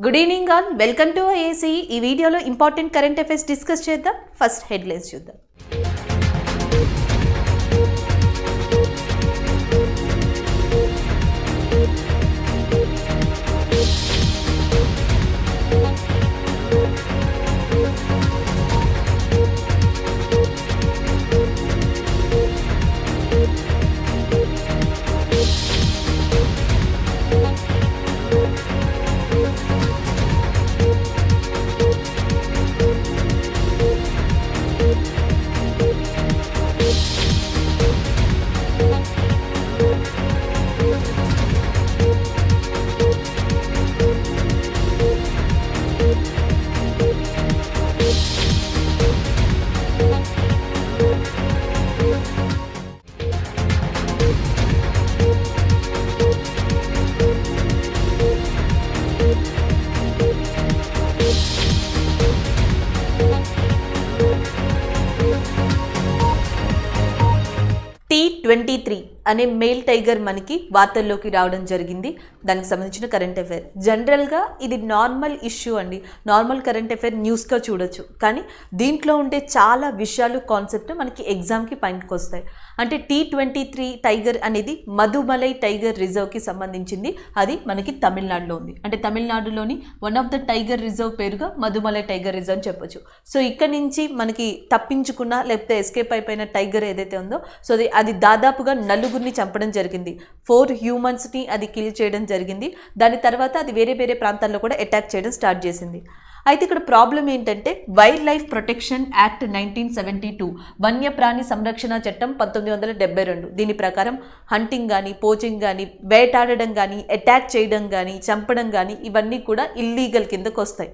Good evening all, welcome to AC. ఈ వీడియోలో important current affairs discuss చేద్దాం. First headlines చూద్దాం. T23 అనే మెయిల్ టైగర్ మనకి వార్తల్లోకి రావడం జరిగింది. దానికి సంబంధించిన కరెంట్ అఫైర్. జనరల్గా ఇది నార్మల్ ఇష్యూ అండి, నార్మల్ కరెంట్ అఫైర్ న్యూస్గా చూడొచ్చు. కానీ దీంట్లో ఉండే చాలా విషయాలు, కాన్సెప్ట్ మనకి ఎగ్జామ్కి పైకి వస్తాయి. అంటే T23 టైగర్ అనేది మధుమలై టైగర్ రిజర్వ్కి సంబంధించింది. అది మనకి తమిళనాడులో ఉంది. అంటే తమిళనాడులోని one of the tiger reserve పేరుగా మధుమలై టైగర్ రిజర్వ్ అని చెప్పొచ్చు. సో ఇక్కడ నుంచి మనకి తప్పించుకున్న లేకపోతే ఎస్కేప్ అయిపోయిన టైగర్ ఏదైతే ఉందో, సో అది దాదాపుగా నలుగురిని చంపడం జరిగింది. 4 హ్యూమన్స్ని అది కిల్ చేయడం జరిగింది. దాని తర్వాత అది వేరే వేరే ప్రాంతాల్లో కూడా అటాక్ చేయడం స్టార్ట్ చేసింది. అయితే ఇక్కడ ప్రాబ్లం ఏంటంటే వైల్డ్ లైఫ్ ప్రొటెక్షన్ యాక్ట్ 1972, వన్యప్రాణి సంరక్షణ చట్టం 1972. దీని ప్రకారం హంటింగ్ కానీ, పోచింగ్ కానీ, వేటాడడం కానీ, అటాక్ చేయడం కానీ, చంపడం కానీ ఇవన్నీ కూడా ఇల్లీగల్ కిందకు వస్తాయి.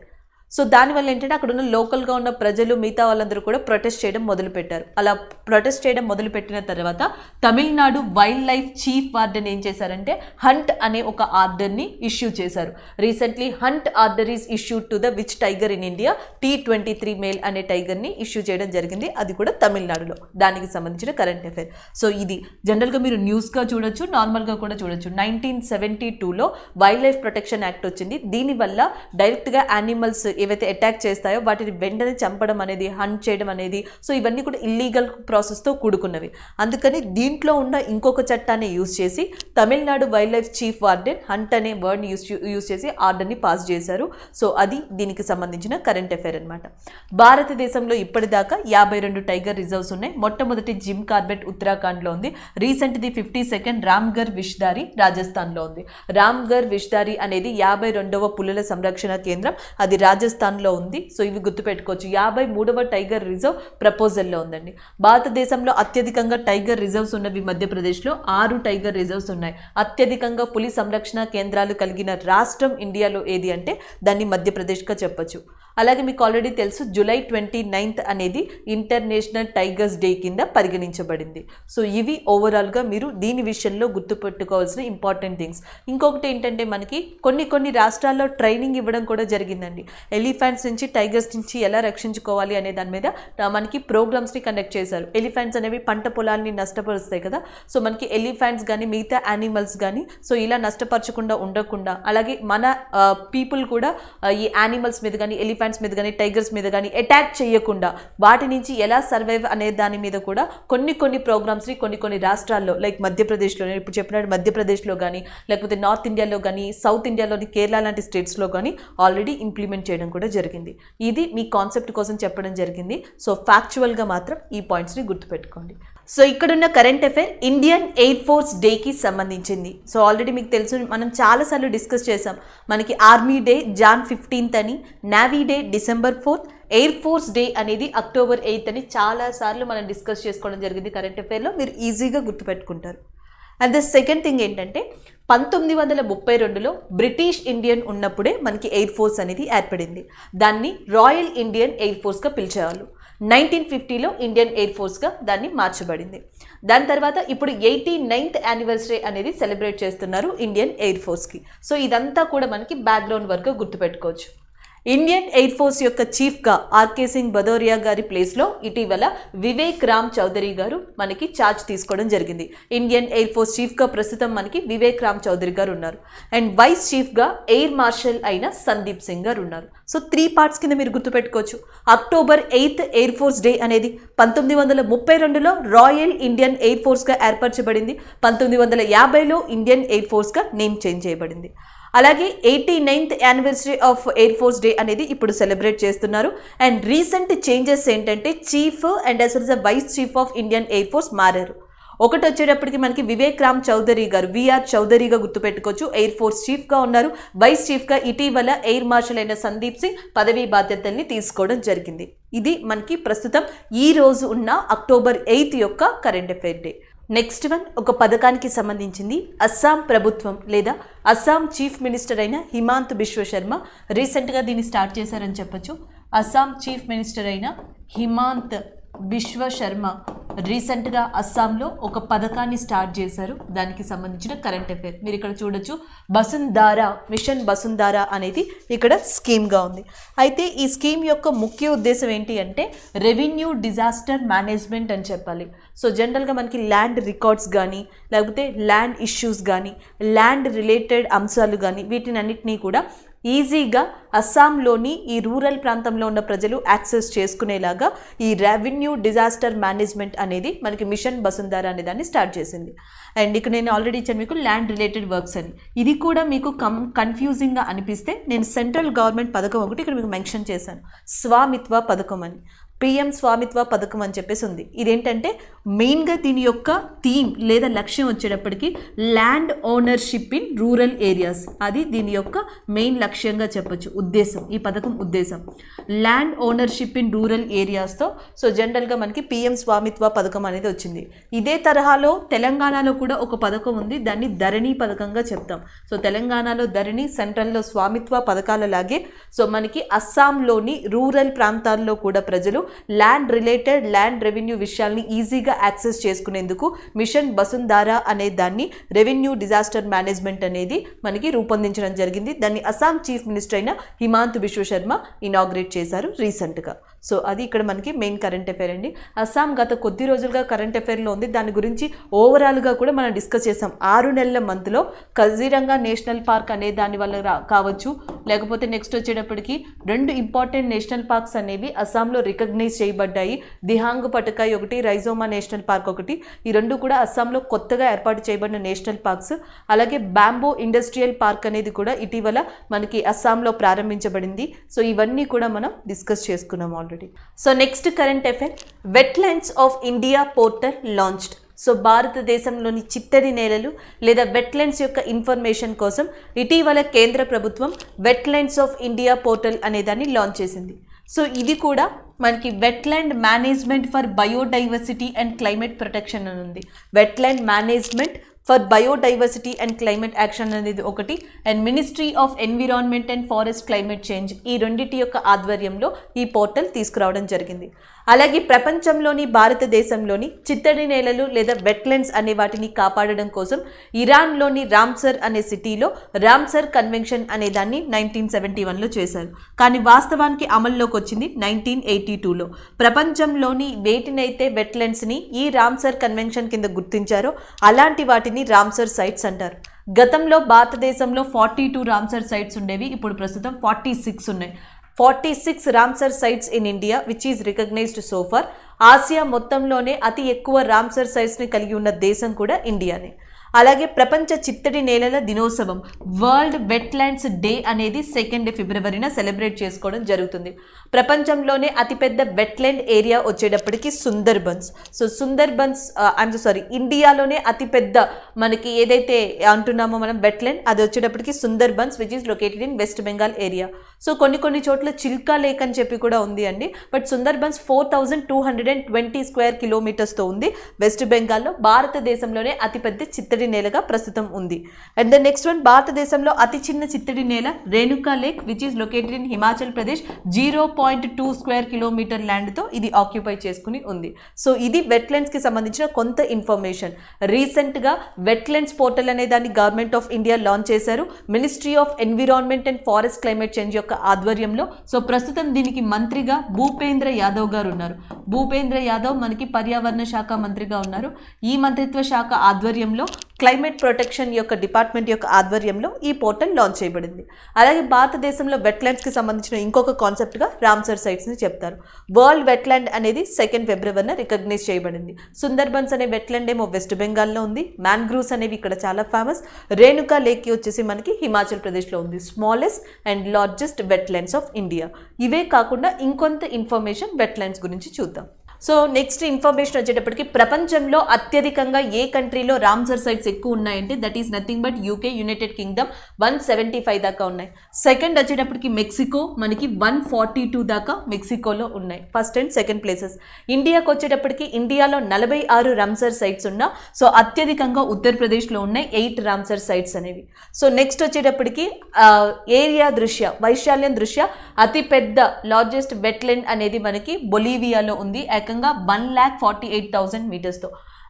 సో దానివల్ల ఏంటంటే అక్కడ ఉన్న లోకల్గా ఉన్న ప్రజలు, మిగతా వాళ్ళందరూ కూడా ప్రొటెస్ట్ చేయడం మొదలుపెట్టారు. అలా ప్రొటెస్ట్ చేయడం మొదలుపెట్టిన తర్వాత Tamil Nadu wild life chief warden ఏం చేశారంటే హంట్ అనే ఒక ఆర్డర్ని ఇష్యూ చేశారు. Recently hunt order is issued to the which tiger in India, T23 male అనే టైగర్ని ఇష్యూ చేయడం జరిగింది. అది కూడా తమిళనాడులో. దానికి సంబంధించిన కరెంట్ అఫైర్. సో ఇది జనరల్గా మీరు న్యూస్గా చూడొచ్చు, నార్మల్గా కూడా చూడొచ్చు. 1972లో వైల్డ్ లైఫ్ ప్రొటెక్షన్ యాక్ట్ వచ్చింది. దీనివల్ల డైరెక్ట్గా యానిమల్స్ ఏవైతే అటాక్ చేస్తాయో వాటిని వెంటనే చంపడం అనేది, హంట్ చేయడం అనేది, సో ఇవన్నీ కూడా ఇల్లీగల్ ప్రాసెస్తో కూడుకున్నవి. అందుకని దీంట్లో ఉన్న ఇంకొక చట్టాన్ని యూజ్ చేసి Tamil Nadu wild life chief warden hunt అనే వర్డ్ని యూజ్ చేసి ఆర్డర్ని పాస్ చేశారు. సో అది దీనికి సంబంధించిన కరెంట్ అఫైర్ అనమాట. భారతదేశంలో ఇప్పటిదాకా 52 టైగర్ రిజర్వ్స్ ఉన్నాయి. మొట్టమొదటి జిమ్ కార్బెట్ ఉత్తరాఖండ్లో ఉంది. రీసెంట్ది 52nd రామ్గర్ విష్దారి రాజస్థాన్లో ఉంది. రామ్గర్ విష్దారి అనేది 52వ పులుల సంరక్షణ కేంద్రం, అది రాజస్థాన్లో ఉంది. సో ఇవి గుర్తుపెట్టుకోవచ్చు. 53వ టైగర్ రిజర్వ్ ప్రపోజల్లో ఉందండి. భారతదేశంలో అత్యధికంగా టైగర్ రిజర్వ్స్ ఉన్నవి మధ్యప్రదేశ్లో 6 టైగర్ రిజర్వ్స్ ఉన్నాయి. అత్యధికంగా పులి సంరక్షణ కేంద్రాలు కలిగిన రాష్ట్రం ఇండియాలో ఏది అంటే దాన్ని మధ్యప్రదేశ్గా చెప్పొచ్చు. అలాగే మీకు ఆల్రెడీ తెలుసు, జూలై 29th అనేది ఇంటర్నేషనల్ టైగర్స్ డే కింద పరిగణించబడింది. సో ఇవి ఓవరాల్గా మీరు దీని విషయంలో గుర్తుపెట్టుకోవాల్సిన ఇంపార్టెంట్ థింగ్స్. ఇంకొకటి ఏంటంటే మనకి కొన్ని రాష్ట్రాల్లో ట్రైనింగ్ ఇవ్వడం కూడా జరిగిందండి. ఎలిఫెంట్స్ నుంచి, టైగర్స్ నుంచి ఎలా రక్షించుకోవాలి అనే దాని మీద మనకి ప్రోగ్రామ్స్ని కండక్ట్ చేశారు. ఎలిఫెంట్స్ అనేవి పంట పొలాల్ని నష్టపరుస్తాయి కదా. సో మనకి ఎలిఫెంట్స్ కానీ, మిగతా యానిమల్స్ కానీ సో ఇలా నష్టపరచకుండా ఉండకుండా, అలాగే మన పీపుల్ కూడా ఈ యానిమల్స్ మీద కానీ, ఎలిఫెంట్స్ మీద కానీ, టైగర్స్ మీద కానీ అటాక్ చేయకుండా వాటి నుంచి ఎలా సర్వైవ్ అనే దాని మీద కూడా కొన్ని ప్రోగ్రామ్స్ని కొన్ని రాష్ట్రాల్లో, లైక్ మధ్యప్రదేశ్లో, నేను ఇప్పుడు చెప్పినట్టు మధ్యప్రదేశ్లో కానీ, లేకపోతే నార్త్ ఇండియాలో కానీ, సౌత్ ఇండియాలోని కేరళ లాంటి స్టేట్స్లో కానీ ఆల్రెడీ ఇంప్లిమెంట్ చేయడం కూడా జరిగింది. ఇది మీ కాన్సెప్ట్ కోసం చెప్పడం జరిగింది. సో ఫ్యాక్చువల్గా మాత్రం ఈ పాయింట్స్ని గుర్తుపెట్టుకోండి. సో ఇక్కడున్న current affair Indian Air force డేకి సంబంధించింది. సో ఆల్రెడీ మీకు తెలుసు, మనం చాలాసార్లు డిస్కస్ చేసాం. మనకి ఆర్మీ డే Jan 15th అని, navy day December 4th, air Force Day అనేది October 8th అని చాలాసార్లు మనం డిస్కస్ చేసుకోవడం జరిగింది కరెంట్ అఫైర్లో. మీరు ఈజీగా గుర్తుపెట్టుకుంటారు. అండ్ ద సెకండ్ థింగ్ ఏంటంటే 1932లో బ్రిటిష్ ఇండియన్ ఉన్నప్పుడే మనకి ఎయిర్ ఫోర్స్ అనేది ఏర్పడింది. దాన్ని రాయల్ ఇండియన్ ఎయిర్ ఫోర్స్గా పిలిచేవాళ్ళు. 1950లో ఇండియన్ ఎయిర్ ఫోర్స్గా దాన్ని మార్చబడింది. దాని తర్వాత ఇప్పుడు 89th యానివర్సరీ అనేది సెలబ్రేట్ చేస్తున్నారు ఇండియన్ ఎయిర్ ఫోర్స్కి. సో ఇదంతా కూడా మనకి బ్యాక్గ్రౌండ్ వర్క్ గుర్తుపెట్టుకోవచ్చు. ఇండియన్ ఎయిర్ ఫోర్స్ యొక్క చీఫ్గా ఆర్కే సింగ్ భదౌరియా గారి ప్లేస్లో ఇటీవల వివేక్ రామ్ చౌదరి గారు మనకి ఛార్జ్ తీసుకోవడం జరిగింది. ఇండియన్ ఎయిర్ ఫోర్స్ చీఫ్గా ప్రస్తుతం మనకి వివేక్ రామ్ చౌదరి గారు ఉన్నారు. అండ్ వైస్ చీఫ్గా ఎయిర్ మార్షల్ అయిన సందీప్ సింగ్ గారు ఉన్నారు. సో 3 పార్ట్స్ కింద మీరు గుర్తుపెట్టుకోవచ్చు. October 8 ఎయిర్ ఫోర్స్ డే అనేది 1932లో రాయల్ ఇండియన్ ఎయిర్ ఫోర్స్గా ఏర్పరచబడింది. 1950లో ఇండియన్ ఎయిర్ ఫోర్స్గా నేమ్ చేంజ్ చేయబడింది. అలాగే 89th anniversary of Air Force Day అనేది ఇప్పుడు సెలబ్రేట్ చేస్తున్నారు. అండ్ రీసెంట్ చేంజెస్ ఏంటంటే chief and as well as vice chief of Indian Air Force మారారు. ఒకటి వచ్చేటప్పటికి మనకి వివేక్ రామ్ చౌదరి గారు విఆర్ చౌదరిగా గుర్తుపెట్టుకోవచ్చు, ఎయిర్ ఫోర్స్ చీఫ్గా ఉన్నారు. వైస్ చీఫ్గా ఇటీవల ఎయిర్ మార్షల్ అయిన సందీప్ సింగ్ పదవీ బాధ్యతల్ని తీసుకోవడం జరిగింది. ఇది మనకి ప్రస్తుతం ఈ రోజు ఉన్న October 8 యొక్క current affair day. Next one ఒక పథకానికి సంబంధించింది. అస్సాం ప్రభుత్వం లేదా అస్సాం చీఫ్ మినిస్టర్ అయిన హిమాంత్ బిశ్వ శర్మ రీసెంట్గా దీన్ని స్టార్ట్ చేశారని చెప్పొచ్చు. అస్సాం చీఫ్ మినిస్టర్ అయిన హిమాంత్ బిశ్వ శర్మ రీసెంట్గా అస్సాంలో ఒక పథకాన్ని స్టార్ట్ చేశారు. దానికి సంబంధించిన కరెంట్ అఫైర్ మీరు ఇక్కడ చూడొచ్చు. బసుంధారా మిషన్ బసుంధారా అనేది ఇక్కడ స్కీమ్గా ఉంది. అయితే ఈ స్కీమ్ యొక్క ముఖ్య ఉద్దేశం ఏంటి అంటే రెవెన్యూ డిజాస్టర్ మేనేజ్మెంట్ అని చెప్పాలి. సో జనరల్గా మనకి ల్యాండ్ రికార్డ్స్ కానీ లేకపోతే ల్యాండ్ ఇష్యూస్ కానీ ల్యాండ్ రిలేటెడ్ అంశాలు కానీ వీటిని అన్నిటినీ కూడా ఈజీగా అస్సాంలోని ఈ రూరల్ ప్రాంతంలో ఉన్న ప్రజలు యాక్సెస్ చేసుకునేలాగా ఈ రెవెన్యూ డిజాస్టర్ మేనేజ్మెంట్ అనేది మనకి మిషన్ బసుంధారా అనే దాన్ని స్టార్ట్ చేసింది. అండ్ ఇక్కడ నేను ఆల్రెడీ ఇచ్చాను మీకు ల్యాండ్ రిలేటెడ్ వర్క్స్ అని. ఇది కూడా మీకు కన్ఫ్యూజింగ్గా అనిపిస్తే నేను సెంట్రల్ గవర్నమెంట్ పథకం ఒకటి ఇక్కడ మీకు మెన్షన్ చేశాను, స్వామిత్వ పథకం అని. పిఎం స్వామిత్వ పథకం అని చెప్పేసి ఉంది. ఇదేంటంటే మెయిన్గా దీని యొక్క థీమ్ లేదా లక్ష్యం వచ్చేటప్పటికి land ownership in rural areas. అది దీని యొక్క మెయిన్ లక్ష్యంగా చెప్పొచ్చు. ఉద్దేశం, ఈ పథకం ఉద్దేశం ల్యాండ్ ఓనర్షిప్ ఇన్ రూరల్ ఏరియాస్తో. సో జనరల్గా మనకి పిఎం స్వామిత్వ పథకం అనేది వచ్చింది. ఇదే తరహాలో తెలంగాణలో కూడా ఒక పథకం ఉంది, దాన్ని ధరణి పథకంగా చెప్తాం. సో తెలంగాణలో ధరణి, సెంట్రల్లో స్వామిత్వ పథకాలలాగే సో మనకి అస్సాంలోని రూరల్ ప్రాంతాల్లో కూడా ప్రజలు ల్యాండ్ రిలేటెడ్ ల్యాండ్ రెవెన్యూ విషయాల్ని ఈజీగా యాక్సెస్ చేసుకునేందుకు మిషన్ బసుంధారా అనే దాన్ని రెవెన్యూ డిజాస్టర్ మేనేజ్మెంట్ అనేది మనకి రూపొందించడం జరిగింది. దాన్ని అస్సాం చీఫ్ మినిస్టర్ అయిన హిమాంత్ బిశ్వ శర్మ ఇనాగ్రేట్ చేశారు రీసెంట్గా. సో అది ఇక్కడ మనకి మెయిన్ కరెంట్ అఫైర్ అండి. అస్సాం గత కొద్ది రోజులుగా కరెంట్ అఫైర్లో ఉంది. దాని గురించి ఓవరాల్గా కూడా మనం డిస్కస్ చేసాం. 6 నెలల మంత్లో కజీరంగా నేషనల్ పార్క్ అనే దాని వల్ల కావచ్చు, లేకపోతే నెక్స్ట్ వచ్చేటప్పటికి 2 ఇంపార్టెంట్ నేషనల్ పార్క్స్ అనేవి అస్సాంలో రికగ్నైజ్ చేయబడ్డాయి. దిహాంగ్ పటకాయ్ ఒకటి, రైజోమా నేషనల్ పార్క్ ఒకటి. ఈ 2 కూడా అస్సాంలో కొత్తగా ఏర్పాటు చేయబడిన నేషనల్ పార్క్స్. అలాగే బ్యాంబో ఇండస్ట్రియల్ పార్క్ అనేది కూడా ఇటీవల మనకి అస్సాంలో ప్రారంభించబడింది. సో ఇవన్నీ కూడా మనం డిస్కస్ చేసుకున్నాం already. So next current affair, wetlands of India portal launched. So భారతదేశంలోని చిత్తడి నేలలు లేదా వెట్లాండ్స్ యొక్క ఇన్ఫర్మేషన్ కోసం ఇటీవల కేంద్ర ప్రభుత్వం వెట్లాండ్స్ ఆఫ్ ఇండియా పోర్టల్ అనే దాన్ని లాంచ్ చేసింది. సో ఇది కూడా మనకి wetland management for biodiversity and climate protection అని ఉంది. Wetland management for biodiversity and climate action అనేది ఒకటి, and ministry of environment and forest climate change ఈ రెండింటి యొక్క ఆధ్వర్యంలో ఈ పోర్టల్ తీసుకురావడం జరిగింది. అలాగే ప్రపంచంలోని భారతదేశంలోని చిత్తడి నేలలు లేదా వెట్లాండ్స్ అనే వాటిని కాపాడడం కోసం ఇరాన్లోని రామ్సర్ అనే సిటీలో రామ్సర్ కన్వెన్షన్ అనే దాన్ని 1971లో చేశారు. కానీ వాస్తవానికి అమల్లోకి వచ్చింది 1982లో. ప్రపంచంలోని వేటినైతే వెట్లాండ్స్ని ఈ రామ్సర్ కన్వెన్షన్ కింద గుర్తించారో అలాంటి వాటిని రామ్సర్ సైట్స్ అంటారు. గతంలో భారతదేశంలో 42 రామ్సర్ సైట్స్ ఉండేవి, ఇప్పుడు ప్రస్తుతం 46 ఉన్నాయి. 46 Ramsar sites in India which is recognised so far. Asia మొత్తంలోనే అతి ఎక్కువ రామ్సర్ సైట్స్ని కలిగి ఉన్న దేశం కూడా ఇండియానే. అలాగే ప్రపంచ చిత్తడి నేలల దినోత్సవం వరల్డ్ వెట్లాండ్స్ డే అనేది 2 ఫిబ్రవరిన సెలబ్రేట్ చేసుకోవడం జరుగుతుంది. ప్రపంచంలోనే అతిపెద్ద వెట్లాండ్ ఏరియా వచ్చేటప్పటికి సుందర్బన్స్. సో సుందర్బన్స్ ఇండియాలోనే అతిపెద్ద మనకి ఏదైతే అంటున్నామో మనం వెట్లాండ్ అది వచ్చేటప్పటికి Sundarbans which is located in west Bengal area. So కొన్ని చోట్ల చిల్కా లేక్ అని చెప్పి కూడా ఉంది అండి. బట్ సుందర్బన్స్ 4220 స్క్వేర్ కిలోమీటర్స్తో ఉంది. వెస్ట్ బెంగాల్లో భారతదేశంలోనే అతిపెద్ద చిత్తడి చిత్తడి నేలగా ప్రస్తుతం ఉంది. అండ్ ద నెక్స్ట్ వన్, భారతదేశంలో అతి చిన్న చిత్తడి నేల Renuka lake which is located in Himachal Pradesh 0.2 square kilometre ల్యాండ్తో ఇది ఆక్యుపై చేసుకుని ఉంది. సో ఇది వెట్లాండ్స్కి సంబంధించిన కొంత ఇన్ఫర్మేషన్. రీసెంట్గా వెట్లాండ్స్ పోర్టల్ అనే దాన్ని గవర్నమెంట్ ఆఫ్ ఇండియా లాంచ్ చేశారు, ministry of environment and forest climate change యొక్క ఆధ్వర్యంలో. సో ప్రస్తుతం దీనికి మంత్రిగా భూపేంద్ర యాదవ్ గారు ఉన్నారు. భూపేంద్ర యాదవ్ మనకి పర్యావరణ శాఖ మంత్రిగా ఉన్నారు. ఈ మంత్రిత్వ శాఖ ఆధ్వర్యంలో క్లైమేట్ ప్రొటెక్షన్ యొక్క డిపార్ట్మెంట్ యొక్క ఆధ్వర్యంలో ఈ పోర్టల్ లాంచ్ చేయబడింది. అలాగే భారతదేశంలో వెట్లాండ్స్కి సంబంధించిన ఇంకొక కాన్సెప్ట్గా రామ్సర్ సైట్స్ని చెప్తారు. వరల్డ్ వెట్లాండ్ అనేది 2 ఫిబ్రవరిన రికగ్నైజ్ చేయబడింది. సుందర్బన్స్ అనే వెట్లాండ్ ఏమో వెస్ట్ బెంగాల్లో ఉంది. మ్యాంగ్రూవ్స్ అనేవి ఇక్కడ చాలా ఫేమస్. రేణుకా లేక్ వచ్చేసి మనకి హిమాచల్ ప్రదేశ్లో ఉంది. Smallest and largest wetlands of India. ఇవే కాకుండా ఇంకొంత ఇన్ఫర్మేషన్ వెట్లాండ్స్ గురించి చూద్దాం. సో నెక్స్ట్ ఇన్ఫర్మేషన్ వచ్చేటప్పటికి ప్రపంచంలో అత్యధికంగా ఏ కంట్రీలో రామ్సర్ సైట్స్ ఎక్కువ ఉన్నాయంటే that is nothing but UK, United Kingdom 175 దాకా ఉన్నాయి. సెకండ్ వచ్చేటప్పటికి మెక్సికో, మనకి 142 దాకా మెక్సికోలో ఉన్నాయి. First and second places. ఇండియాకి వచ్చేటప్పటికి ఇండియాలో 46 రామ్సర్ సైట్స్ ఉన్నా. సో అత్యధికంగా ఉత్తరప్రదేశ్లో ఉన్నాయి 8 రామ్సర్ సైట్స్ అనేవి. సో నెక్స్ట్ వచ్చేటప్పటికి ఏరియా దృష్ట్యా, వైశాల్యం దృష్ట్యా అతిపెద్ద లార్జెస్ట్ వెట్లాండ్ అనేది మనకి బొలీవియాలో ఉంది, ఏకంగా 1,48,000 మీటర్స్తో.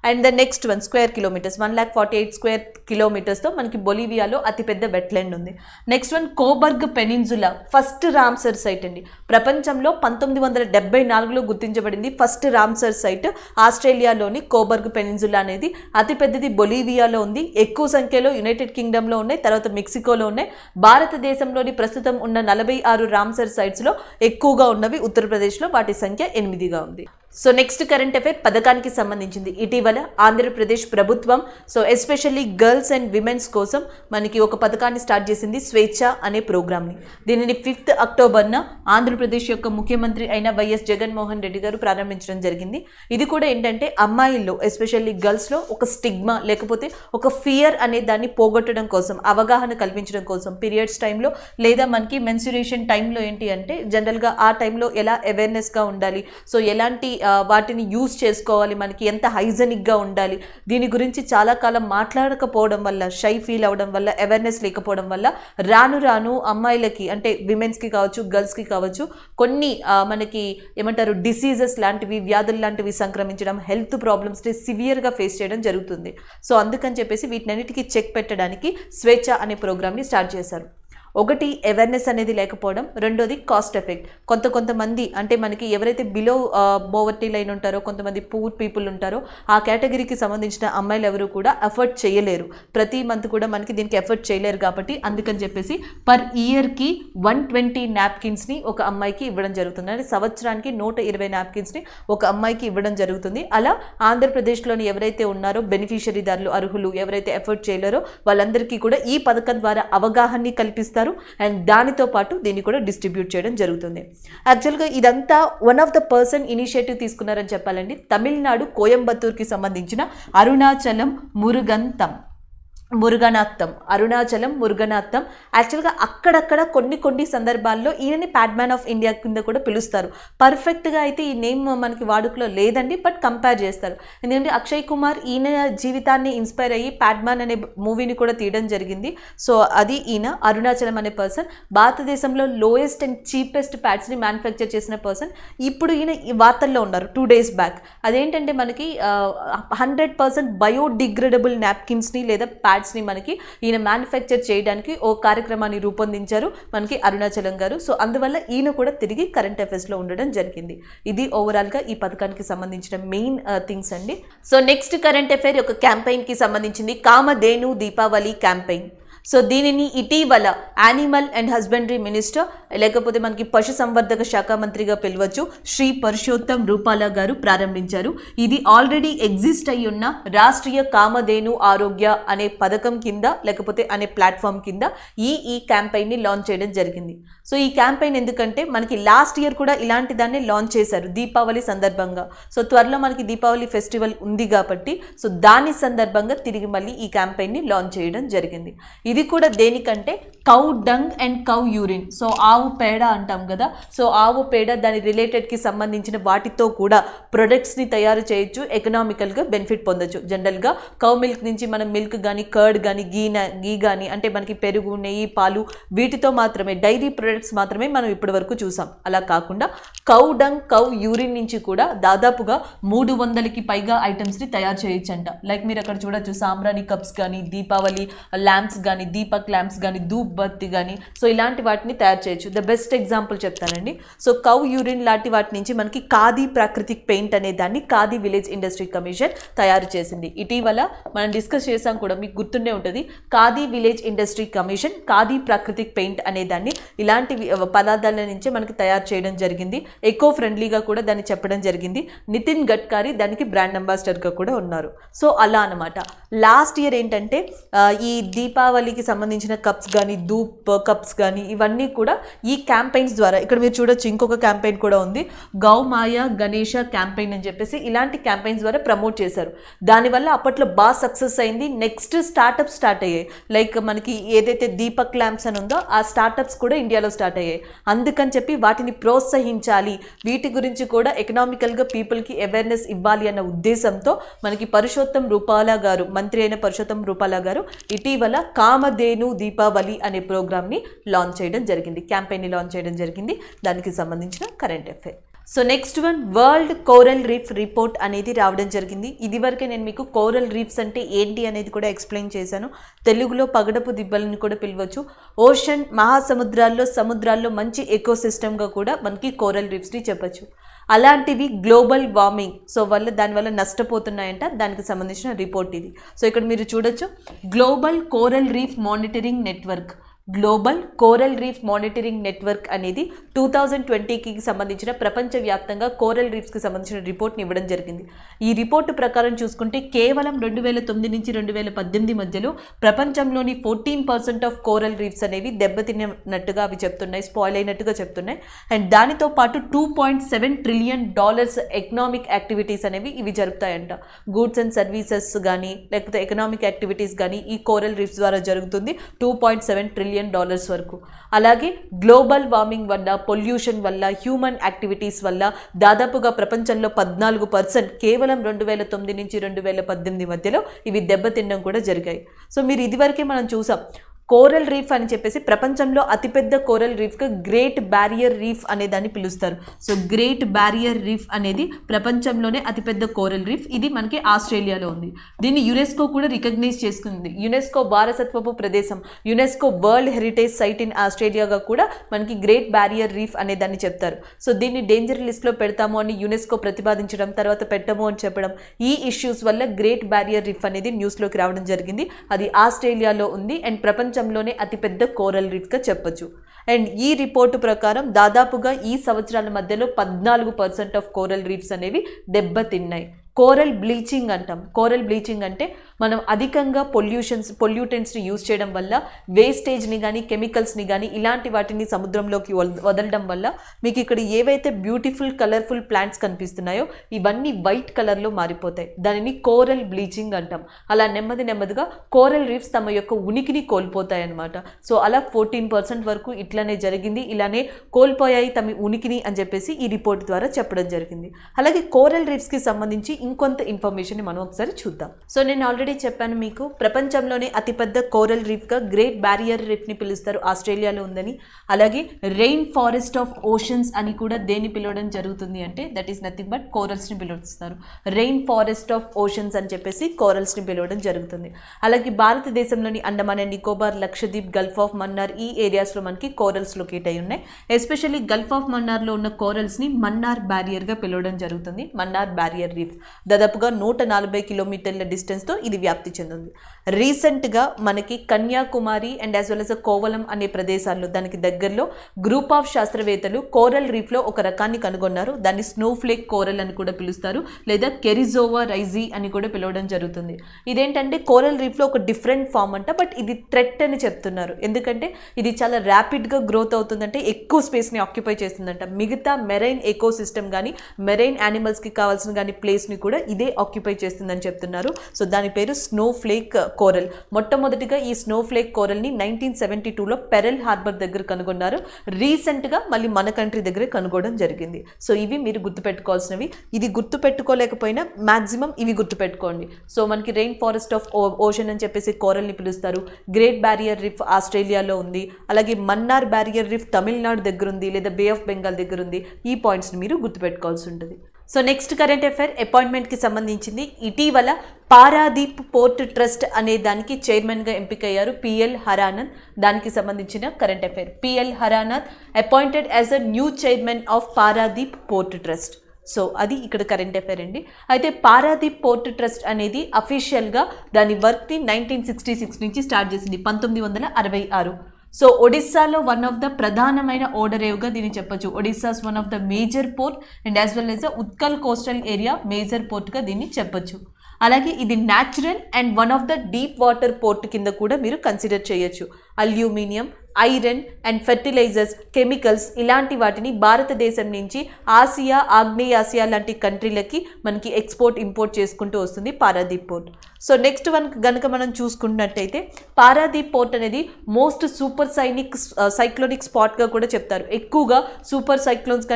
And the next one square kilometres, 1,48 square కిలోమీటర్స్తో మనకి బొలీవియాలో అతిపెద్ద వెట్లాండ్ ఉంది. Next one Cobourg peninsula, first Ramsar site అండి. ప్రపంచంలో 1974లో గుర్తించబడింది ఫస్ట్ రామ్సర్ సైట్. ఆస్ట్రేలియాలోని కోబర్గ్ పెనిన్సులా అనేది అతిపెద్దది బొలీవియాలో ఉంది. ఎక్కువ సంఖ్యలో యునైటెడ్ కింగ్డమ్లో ఉన్నాయి, తర్వాత మెక్సికోలో ఉన్నాయి. భారతదేశంలోని ప్రస్తుతం ఉన్న 46 రామ్సర్ సైట్స్లో ఎక్కువగా ఉన్నవి ఉత్తరప్రదేశ్లో, వాటి సంఖ్య 8గా ఉంది. సో నెక్స్ట్ కరెంట్ అఫైర్ పథకానికి సంబంధించింది. ఇటీవల ఆంధ్రప్రదేశ్ ప్రభుత్వం so especially girls and women's కోసం మనకి ఒక పథకాన్ని స్టార్ట్ చేసింది, స్వేచ్ఛ అనే ప్రోగ్రామ్ని. దీనిని 5th అక్టోబర్న ఆంధ్రప్రదేశ్ యొక్క ముఖ్యమంత్రి అయిన వైఎస్ జగన్మోహన్ రెడ్డి గారు ప్రారంభించడం జరిగింది. ఇది కూడా ఏంటంటే అమ్మాయిల్లో ఎస్పెషల్లీ గర్ల్స్లో ఒక స్టిగ్మా లేకపోతే ఒక ఫియర్ అనే దాన్ని పోగొట్టడం కోసం, అవగాహన కల్పించడం కోసం, పీరియడ్స్ టైంలో లేదా మనకి మెన్సురేషన్ టైంలో ఏంటి అంటే జనరల్గా ఆ టైంలో ఎలా అవేర్నెస్గా ఉండాలి, సో ఎలాంటి వాటిని యూజ్ చేసుకోవాలి, మనకి ఎంత హైజెనిక్గా ఉండాలి, దీని గురించి చాలా కాలం మాట్లాడకపోవడం వల్ల, షై ఫీల్ అవ్వడం వల్ల, అవేర్నెస్ లేకపోవడం వల్ల రాను రాను అమ్మాయిలకి అంటే విమెన్స్కి కావచ్చు, గర్ల్స్కి కావచ్చు కొన్ని మనకి ఏమంటారు డిసీజెస్ లాంటివి, వ్యాధులు లాంటివి సంక్రమించడం, హెల్త్ ప్రాబ్లమ్స్ని సివియర్గా ఫేస్ చేయడం జరుగుతుంది. సో అందుకని చెప్పేసి వీటినన్నిటికీ చెక్ పెట్టడానికి స్వేచ్ఛ అనే ప్రోగ్రామ్ని స్టార్ట్ చేశారు. ఒకటి అవేర్నెస్ అనేది లేకపోవడం, రెండోది కాస్ట్ ఎఫెక్ట్. కొంతమంది అంటే మనకి ఎవరైతే బిలో పోవర్టీ లైన్ ఉంటారో, కొంతమంది పూర్ పీపుల్ ఉంటారో ఆ కేటగిరీకి సంబంధించిన అమ్మాయిలు ఎవరు కూడా ఎఫర్ట్ చేయలేరు, ప్రతి మంత్ కూడా మనకి దీనికి ఎఫర్ట్ చేయలేరు. కాబట్టి అందుకని చెప్పేసి పర్ ఇయర్కి 120 నాప్కిన్స్ని ఒక అమ్మాయికి ఇవ్వడం జరుగుతుంది. అంటే సంవత్సరానికి 120 నాప్కిన్స్ని ఒక అమ్మాయికి ఇవ్వడం జరుగుతుంది. అలా ఆంధ్రప్రదేశ్లోని ఎవరైతే ఉన్నారో బెనిఫిషరీదారులు, అర్హులు ఎవరైతే ఎఫర్ట్ చేయలేరో వాళ్ళందరికీ కూడా ఈ పథకం ద్వారా అవగాహనని కల్పిస్తారు అండ్ దానితో పాటు దీన్ని కూడా డిస్ట్రిబ్యూట్ చేయడం జరుగుతుంది. యాక్చువల్గా ఇదంతా one of the person initiative తీసుకున్నారని చెప్పాలండి. తమిళనాడు కోయంబత్తూర్కి సంబంధించిన అరుణాచలం మురుగనాథం యాక్చువల్గా అక్కడక్కడ కొన్ని సందర్భాల్లో ఈయనని ప్యాడ్మ్యాన్ ఆఫ్ ఇండియా కింద కూడా పిలుస్తారు. పర్ఫెక్ట్గా అయితే ఈ నేమ్ మనకి వాడుకలో లేదండి, బట్ కంపేర్ చేస్తారు. ఎందుకంటే అక్షయ్ కుమార్ ఈయన జీవితాన్ని ఇన్స్పైర్ అయ్యి ప్యాడ్మ్యాన్ అనే మూవీని కూడా తీయడం జరిగింది. సో అది ఈయన అరుణాచలం అనే పర్సన్. భారతదేశంలో లోయెస్ట్ అండ్ చీపెస్ట్ ప్యాడ్స్ని మ్యానుఫ్యాక్చర్ చేసిన పర్సన్. ఇప్పుడు ఈయన ఈ వార్తల్లో ఉన్నారు 2 days బ్యాక్. అదేంటంటే మనకి 100% బయోడిగ్రేడబుల్ నాప్కిన్స్ని లేదా ప్యాడ్స్ని మనకి ఈయన మ్యానుఫ్యాక్చర్ చేయడానికి ఓ కార్యక్రమాన్ని రూపొందించారు మనకి అరుణాచలం గారు. సో అందువల్ల ఈయన కూడా తిరిగి కరెంట్ అఫైర్స్లో ఉండడం జరిగింది. ఇది ఓవరాల్గా ఈ పథకానికి సంబంధించిన మెయిన్ థింగ్స్ అండి. సో నెక్స్ట్ కరెంట్ అఫైర్ ఒక క్యాంపెయిన్కి సంబంధించింది, కామధేను దీపావళి క్యాంపెయిన్. సో దీనిని ఇటీవల యానిమల్ అండ్ హస్బెండరీ మినిస్టర్ లేకపోతే మనకి పశు సంవర్ధక శాఖ మంత్రిగా పిలవచ్చు శ్రీ పరుషోత్తం రూపాలా గారు ప్రారంభించారు. ఇది ఆల్రెడీ ఎగ్జిస్ట్ అయి ఉన్న రాష్ట్రీయ కామధేను ఆరోగ్య అనే పథకం కింద లేకపోతే అనే ప్లాట్ఫామ్ కింద ఈ క్యాంపెయిన్ని లాంచ్ చేయడం జరిగింది. సో ఈ క్యాంపెయిన్ ఎందుకంటే మనకి లాస్ట్ ఇయర్ కూడా ఇలాంటి దాన్ని లాంచ్ చేశారు దీపావళి సందర్భంగా. సో త్వరలో మనకి దీపావళి ఫెస్టివల్ ఉంది కాబట్టి సో దాని సందర్భంగా తిరిగి మళ్ళీ ఈ క్యాంపెయిన్ని లాంచ్ చేయడం జరిగింది. ఇది కూడా దేనికంటే cow dung and cow urine, so ఆవు పేడ అంటాం కదా, సో ఆవు పేడ దాని రిలేటెడ్కి సంబంధించిన వాటితో కూడా ప్రొడక్ట్స్ని తయారు చేయొచ్చు, ఎకనామికల్గా బెనిఫిట్ పొందొచ్చు. జనరల్గా కౌ మిల్క్ నుంచి మనం మిల్క్ కానీ కర్డ్ కానీ గీ కానీ అంటే మనకి పెరుగు, నెయ్యి, పాలు వీటితో మాత్రమే డైరీ ప్రొడక్ట్స్ మాత్రమే మనం ఇప్పటి వరకు చూసాం. అలా కాకుండా కౌ డంగ్ కౌ యూరిన్ నుంచి కూడా దాదాపుగా 300కి పైగా ఐటమ్స్ని తయారు చేయొచ్చంట. లైక్ మీరు అక్కడ చూడొచ్చు సాంబ్రాణి కప్స్ కానీ, దీపావళి ల్యాంప్స్ కానీ, దీపక్ ల్యాంప్స్ కానీ, ధూప్ బత్తి కానీ, సో ఇలాంటి వాటిని తయారు చేయొచ్చు. ద బెస్ట్ ఎగ్జాంపుల్ చెప్తానండి. సో కౌ యూరిన్ లాంటి వాటి నుంచి మనకి ఖాదీ ప్రాకృతిక్ పెయింట్ అనే దాన్ని ఖాదీ విలేజ్ ఇండస్ట్రీ కమిషన్ తయారు చేసింది. ఇటీవల మనం డిస్కస్ చేసాం కూడా, మీకు గుర్తుండే ఉంటుంది. Khadi village industry commission Khadi Prakritik paint అనే దాన్ని ఇలాంటి పదార్థాల నుంచే మనకి తయారు చేయడం జరిగింది. ఎకో ఫ్రెండ్లీగా కూడా దాన్ని చెప్పడం జరిగింది. నితిన్ గడ్కరీ దానికి బ్రాండ్ అంబాసిడర్గా కూడా ఉన్నారు. సో అలా అనమాట. లాస్ట్ ఇయర్ ఏంటంటే ఈ దీపావళికి సంబంధించిన కప్స్ కానీ, ధూప్ కప్స్ కానీ ఇవన్నీ కూడా ఈ క్యాంపెయిన్స్ ద్వారా, ఇక్కడ మీరు చూడొచ్చు ఇంకొక క్యాంపెయిన్ కూడా ఉంది, గౌమాయ గణేష క్యాంపెయిన్ అని చెప్పేసి ఇలాంటి క్యాంపెయిన్స్ ద్వారా ప్రమోట్ చేశారు. దానివల్ల అప్పట్లో బాగా సక్సెస్ అయింది. నెక్స్ట్ స్టార్ట్అప్ స్టార్ట్ అయ్యాయి. లైక్ మనకి ఏదైతే దీపక్ ల్యాంప్స్ అని ఉందో ఆ స్టార్ట్అప్స్ కూడా ఇండియాలో స్టార్ట్ అయ్యాయి. అందుకని చెప్పి వాటిని ప్రోత్సహించాలి, వీటి గురించి కూడా ఎకనామికల్గా పీపుల్కి అవేర్నెస్ ఇవ్వాలి అన్న ఉద్దేశంతో మనకి పరుషోత్తం రూపాలా గారు, మంత్రి అయిన పరుషోత్తం రూపాలా గారు ఇటీవల కామధేను దీపావళి అనే ప్రోగ్రామ్ని లాంచ్ చేయడం జరిగింది, క్యాంపెయిన్ని లాంచ్ చేయడం జరిగింది. దానికి సంబంధించిన current affair. So next one, world coral reef report అనేది రావడం జరిగింది. ఇదివరకే నేను మీకు కోరల్ రీఫ్స్ అంటే ఏంటి అనేది కూడా ఎక్స్ప్లెయిన్ చేశాను. తెలుగులో పగడపు దిబ్బలని కూడా పిలవచ్చు. ఓషన్, సముద్రాల్లో మంచి ఎకోసిస్టమ్గా కూడా మనకి కోరల్ రీఫ్స్ని చెప్పచ్చు. అలాంటివి గ్లోబల్ వార్మింగ్ దానివల్ల నష్టపోతున్నాయంట. దానికి సంబంధించిన రిపోర్ట్ ఇది. సో ఇక్కడ మీరు చూడొచ్చు, global coral reef monitoring network, global coral reef monitoring network అనేది 2020కి సంబంధించిన ప్రపంచవ్యాప్తంగా కోరల్ రీఫ్స్కి సంబంధించిన రిపోర్ట్ని ఇవ్వడం జరిగింది. ఈ రిపోర్టు ప్రకారం చూసుకుంటే కేవలం 2009 నుంచి 2018 మధ్యలో ప్రపంచంలోని 14% ఆఫ్ కోరల్ రీఫ్స్ అనేవి దెబ్బతిన్నట్టుగా అవి చెప్తున్నాయి, స్పాయిల్ అయినట్టుగా చెప్తున్నాయి. అండ్ దానితో పాటు $2.7 ట్రిలియన్ ఎకనామిక్ యాక్టివిటీస్ అనేవి ఇవి జరుగుతాయంట. గూడ్స్ అండ్ సర్వీసెస్ కానీ లేకపోతే ఎకనామిక్ యాక్టివిటీస్ కానీ ఈ కోరల్ రీఫ్స్ ద్వారా జరుగుతుంది. $2.7 ట్రిలియన్ వరకు. అలాగే గ్లోబల్ వార్మింగ్ వల్ల, పొల్యూషన్ వల్ల, హ్యూమన్ యాక్టివిటీస్ వల్ల దాదాపుగా ప్రపంచంలో 14% కేవలం 2009 నుంచి 2018 మధ్యలో ఇవి దెబ్బతినడం కూడా జరిగాయి. సో మీరు ఇదివరకే మనం చూసాం, కోరల్ రీఫ్ అని చెప్పేసి ప్రపంచంలో అతిపెద్ద కోరల్ రీఫ్గా గ్రేట్ బ్యారియర్ రీఫ్ అనే దాన్ని పిలుస్తారు. సో గ్రేట్ బ్యారియర్ రీఫ్ అనేది ప్రపంచంలోనే అతిపెద్ద కోరల్ రీఫ్. ఇది మనకి ఆస్ట్రేలియాలో ఉంది. దీన్ని యునెస్కో కూడా రికగ్నైజ్ చేసుకుంది. యునెస్కో వారసత్వపు ప్రదేశం, UNESCO world heritage site in ఆస్ట్రేలియాగా కూడా మనకి గ్రేట్ బ్యారియర్ రీఫ్ అనే దాన్ని చెప్తారు. సో దీన్ని డేంజర్ లిస్ట్లో పెడతాము అని యునెస్కో ప్రతిపాదించడం, తర్వాత పెట్టము అని చెప్పడం, ఈ ఇష్యూస్ వల్ల గ్రేట్ బ్యారియర్ రీఫ్ అనేది న్యూస్లోకి రావడం జరిగింది. అది ఆస్ట్రేలియాలో ఉంది అండ్ ప్రపంచంలోనే అతిపెద్ద కోరల్ రీఫ్గా చెప్పొచ్చు. అండ్ ఈ రిపోర్టు ప్రకారం దాదాపుగా ఈ సంవత్సరాల మధ్యలో 14% ఆఫ్ కోరల్ రీఫ్స్ అనేవి దెబ్బతిన్నాయి. కోరల్ బ్లీచింగ్ అంటాం. కోరల్ బ్లీచింగ్ అంటే మనం అధికంగా పొల్యూటెంట్స్ని యూజ్ చేయడం వల్ల, వేస్టేజ్ని కానీ కెమికల్స్ని కానీ ఇలాంటి వాటిని సముద్రంలోకి వదలడం వల్ల మీకు ఇక్కడ ఏవైతే బ్యూటిఫుల్ కలర్ఫుల్ ప్లాంట్స్ కనిపిస్తున్నాయో ఇవన్నీ వైట్ కలర్లో మారిపోతాయి. దానిని కోరల్ బ్లీచింగ్ అంటాం. అలా నెమ్మదిగా కోరల్ రీఫ్స్ తమ యొక్క ఉనికిని కోల్పోతాయి అన్నమాట. సో అలా 14% వరకు ఇట్లానే జరిగింది, ఇలానే కోల్పోయాయి తమ ఉనికిని అని చెప్పేసి ఈ రిపోర్ట్ ద్వారా చెప్పడం జరిగింది. అలాగే కోరల్ రీఫ్స్కి సంబంధించి ఇంకొంత ఇన్ఫర్మేషన్ మనం ఒకసారి చూద్దాం. సో నేను ఆల్రెడీ చెప్పాను మీకు, ప్రపంచంలోనే అతిపెద్ద కోరల్ రీఫ్గా గ్రేట్ బ్యారియర్ రీఫ్ని పిలుస్తారు, ఆస్ట్రేలియాలో ఉందని. అలాగే రెయిన్ ఫారెస్ట్ ఆఫ్ ఓషన్స్ అని కూడా దేన్ని పిలవడం జరుగుతుంది అంటే దట్ ఈస్ నథింగ్ బట్ కోరల్స్ని పిలుస్తారు. రెయిన్ ఫారెస్ట్ ఆఫ్ ఓషన్స్ అని చెప్పేసి కోరల్స్ని పిలవడం జరుగుతుంది. అలాగే భారతదేశంలోని Andaman and Nicobar, Lakshadweep, Gulf of Mannar ఈ ఏరియాస్లో మనకి కోరల్స్ లొకేట్ అయి ఉన్నాయి. ఎస్పెషల్లీ గల్ఫ్ ఆఫ్ మన్నార్లో ఉన్న కోరల్స్ని మన్నార్ బ్యారియర్గా పిలవడం జరుగుతుంది. మన్నార్ బ్యారియర్ రీఫ్ దాదాపుగా 140 కిలోమీటర్ల డిస్టెన్స్తో ఇది ఇది వ్యాప్తి చెందింది. రీసెంట్గా మనకి Kanyakumari and as well as Kovalam అనే ప్రదేశాల్లో దానికి దగ్గరలో గ్రూప్ ఆఫ్ శాస్త్రవేత్తలు కోరల్ రీఫ్లో ఒక రకాన్ని కనుగొన్నారు. దాన్ని స్నోఫ్లేక్ కోరల్ అని కూడా పిలుస్తారు, లేదా కెరిజోవా రైజీ అని కూడా పిలవడం జరుగుతుంది. ఇదేంటంటే కోరల్ రీఫ్లో ఒక డిఫరెంట్ ఫామ్ అంట, బట్ ఇది థ్రెట్ అని చెప్తున్నారు. ఎందుకంటే ఇది చాలా ర్యాపిడ్గా గ్రోత్ అవుతుందంటే ఎక్కువ స్పేస్ని ఆక్యుపై చేస్తుందంట. మిగతా మెరైన్ ఎకో సిస్టమ్ కానీ మెరైన్ యానిమల్స్కి కావాల్సిన కానీ ప్లేస్ని కూడా ఇదే ఆక్యుపై చేస్తుందని చెప్తున్నారు. సో దాని పేరు స్నోఫ్లేక్ కోరల్. మొట్టమొదటిగా ఈ స్నోఫ్లేక్ కోరల్ని 1972లో పెరల్ హార్బర్ దగ్గర కనుగొన్నారు. రీసెంట్గా మళ్ళీ మన కంట్రీ దగ్గరే కనుగొనడం జరిగింది. సో ఇవి మీరు గుర్తుపెట్టుకోవాల్సినవి. ఇది గుర్తుపెట్టుకోలేకపోయినా మ్యాక్సిమం ఇవి గుర్తుపెట్టుకోండి. సో మనకి రెయిన్ ఫారెస్ట్ ఆఫ్ ఓషన్ అని చెప్పేసి కోరల్ని పిలుస్తారు. గ్రేట్ బ్యారియర్ రీఫ్ ఆస్ట్రేలియాలో ఉంది, అలాగే మన్నార్ బ్యారియర్ రీఫ్ తమిళనాడు దగ్గర ఉంది, లేదా బే ఆఫ్ బెంగాల్ దగ్గర ఉంది. ఈ పాయింట్స్ని మీరు గుర్తుపెట్టుకోవాల్సి ఉంటుంది. సో నెక్స్ట్ కరెంట్ అఫైర్ అపాయింట్మెంట్కి సంబంధించింది. ఇటీవల పారాదీప్ పోర్ట్ ట్రస్ట్ అనే దానికి చైర్మన్గా ఎంపికయ్యారు పిఎల్ హరానంద్. దానికి సంబంధించిన current affair. P L Haranand appointed as a new chairman of Paradip port trust. So అది ఇక్కడ కరెంట్ అఫైర్ అండి. అయితే పారాదీప్ పోర్ట్ ట్రస్ట్ అనేది అఫీషియల్గా దాని వర్క్ని 1966 నుంచి స్టార్ట్ చేసింది, 1966. సో ఒడిస్సాలో వన్ ఆఫ్ ద ప్రధానమైన ఓడరేవ్గా దీన్ని చెప్పొచ్చు. Odisha's one of the major port and as well as Utkal coastal area major పోర్ట్గా దీన్ని చెప్పొచ్చు. అలాగే ఇది natural and one of the deep water port కింద కూడా మీరు కన్సిడర్ చేయొచ్చు. Aluminium, iron and fertilisers, chemicals ఇలాంటి వాటిని భారతదేశం నుంచి ఆసియా, ఆగ్నేయాసియా లాంటి కంట్రీలకి మనకి ఎక్స్పోర్ట్ ఇంపోర్ట్ చేసుకుంటూ వస్తుంది Paradip port. So next one కనుక మనం చూసుకున్నట్టయితే పారాదీప్ పోర్ట్ అనేది మోస్ట్ సూపర్ సైక్లోనిక్ స్పాట్గా కూడా చెప్తారు. ఎక్కువగా సూపర్ సైక్లోన్స్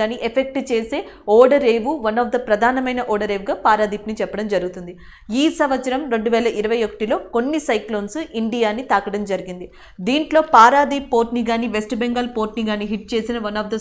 కానీ ఎఫెక్ట్ చేసే ఓడరేవు, వన్ ఆఫ్ ద ప్రధానమైన ఓడరేవుగా పారాదీప్ని చెప్పడం జరుగుతుంది. ఈ సంవత్సరం 2021లో కొన్ని సైక్లోన్స్ ఇండియాని తాకడం జరిగింది. దీంట్లో పారాదీప్ పోర్ట్ని కానీ వెస్ట్ బెంగాల్ పోర్ట్ని కానీ హిట్ చేసిన one of the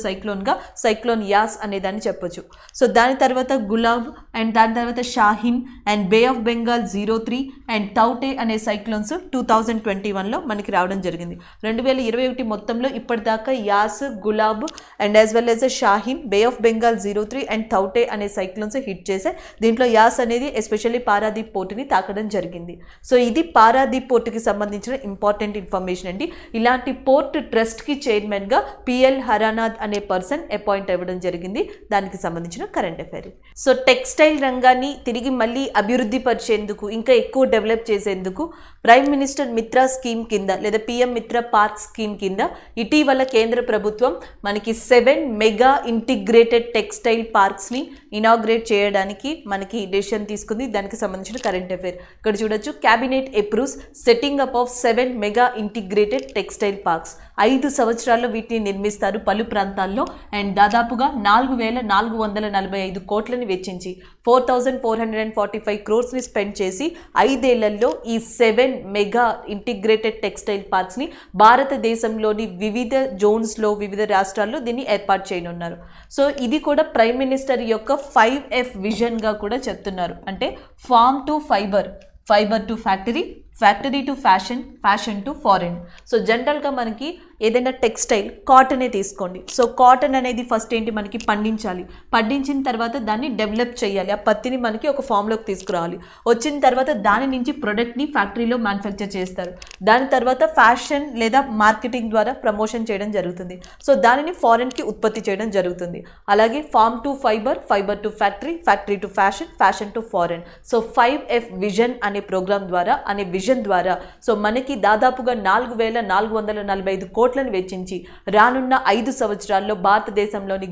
cyclone Yaas అనేదాన్ని చెప్పొచ్చు. సో దాని తర్వాత గులాబ్ అండ్ దాని తర్వాత Shaheen and Bay of Bengal 03 and తౌటే అనే సైక్లోన్స్ 2021లో మనకి రావడం జరిగింది. 2021 మొత్తంలో ఇప్పటిదాకా Yaas, Gulab and as well as Shaheen, Bay of Bengal 03 and తౌటే అనే సైక్లోన్స్ హిట్ చేసే. దీంట్లో యాస్ అనేది ఎస్పెషల్లీ పారాదీప్ పోర్ట్ని తాకడం జరిగింది. సో ఇది పారాదీప్ పోర్ట్కి సంబంధించిన ఇంపార్టెంట్ ఇన్ఫర్మేషన్ అండి. ఇలాంటి పోర్ట్ ట్రస్ట్కి చైర్మన్గా పిఎల్ హరానాథ్ అనే పర్సన్ అపాయింట్ అవ్వడం జరిగింది. దానికి సంబంధించిన కరెంట్ అఫైర్. సో టెక్స్టైల్ రంగాన్ని తిరిగి మళ్ళీ అభివృద్ధి పరిచేందుకు, ఇంకా ఎక్కువ డెవలప్ చేసేందుకు ప్రైమ్ మినిస్టర్ మిత్రా స్కీమ్ కింద లేదా పిఎం మిత్ర పార్క్ స్కీమ్ కింద ఇటీవల కేంద్ర ప్రభుత్వం మనకి 7 మెగా ఇంటిగ్రేటెడ్ టెక్స్టైల్ పార్క్స్ని ఇనాగ్రేట్ చేయడానికి మనకి డెసిషన్ తీసుకుంది. దానికి సంబంధించిన కరెంట్ అఫైర్ ఇక్కడ చూడొచ్చు. Cabinet approves setting up of 7 mega integrated textile parks. 5 సంవత్సరాల్లో వీటిని నిర్మిస్తారు పలు ప్రాంతాల్లో. అండ్ దాదాపుగా 4,445 కోట్లని వెచ్చించి 4,445 క్రోర్స్ని స్పెండ్ చేసి 5 ఏళ్లలో ఈ 7 మెగా ఇంటిగ్రేటెడ్ టెక్స్టైల్ పార్క్స్ని భారతదేశంలోని వివిధ జోన్స్లో, వివిధ రాష్ట్రాల్లో దీన్ని ఏర్పాటు చేయనున్నారు. సో ఇది కూడా ప్రైమ్ మినిస్టర్ యొక్క 5F విజన్గా కూడా చెప్తున్నారు. అంటే farm to fibre, fibre to factory, factory to fashion, fashion to foreign. So జనరల్గా మనకి ఏదైనా టెక్స్టైల్ కాటనే తీసుకోండి. సో కాటన్ అనేది ఫస్ట్ ఏంటి, మనకి పండించాలి. పండించిన తర్వాత దాన్ని డెవలప్ చేయాలి. ఆ పత్తిని మనకి ఒక ఫామ్లోకి తీసుకురావాలి. వచ్చిన తర్వాత దాని నుంచి ప్రొడక్ట్ని ఫ్యాక్టరీలో మ్యానుఫ్యాక్చర్ చేస్తారు. దాని తర్వాత ఫ్యాషన్ లేదా మార్కెటింగ్ ద్వారా ప్రమోషన్ చేయడం జరుగుతుంది. సో దానిని ఫారెన్కి ఉత్పత్తి చేయడం జరుగుతుంది. అలాగే farm to fibre, fibre to factory, factory to fashion, fashion to foreign. So 5F vision అనే ప్రోగ్రామ్ ద్వారా, అనే విజన్ ద్వారా సో మనకి దాదాపుగా 4,445 కోట్లను వెచ్చించి రానున్న 5 సంవత్సరాల్లో భారతదేశంలోని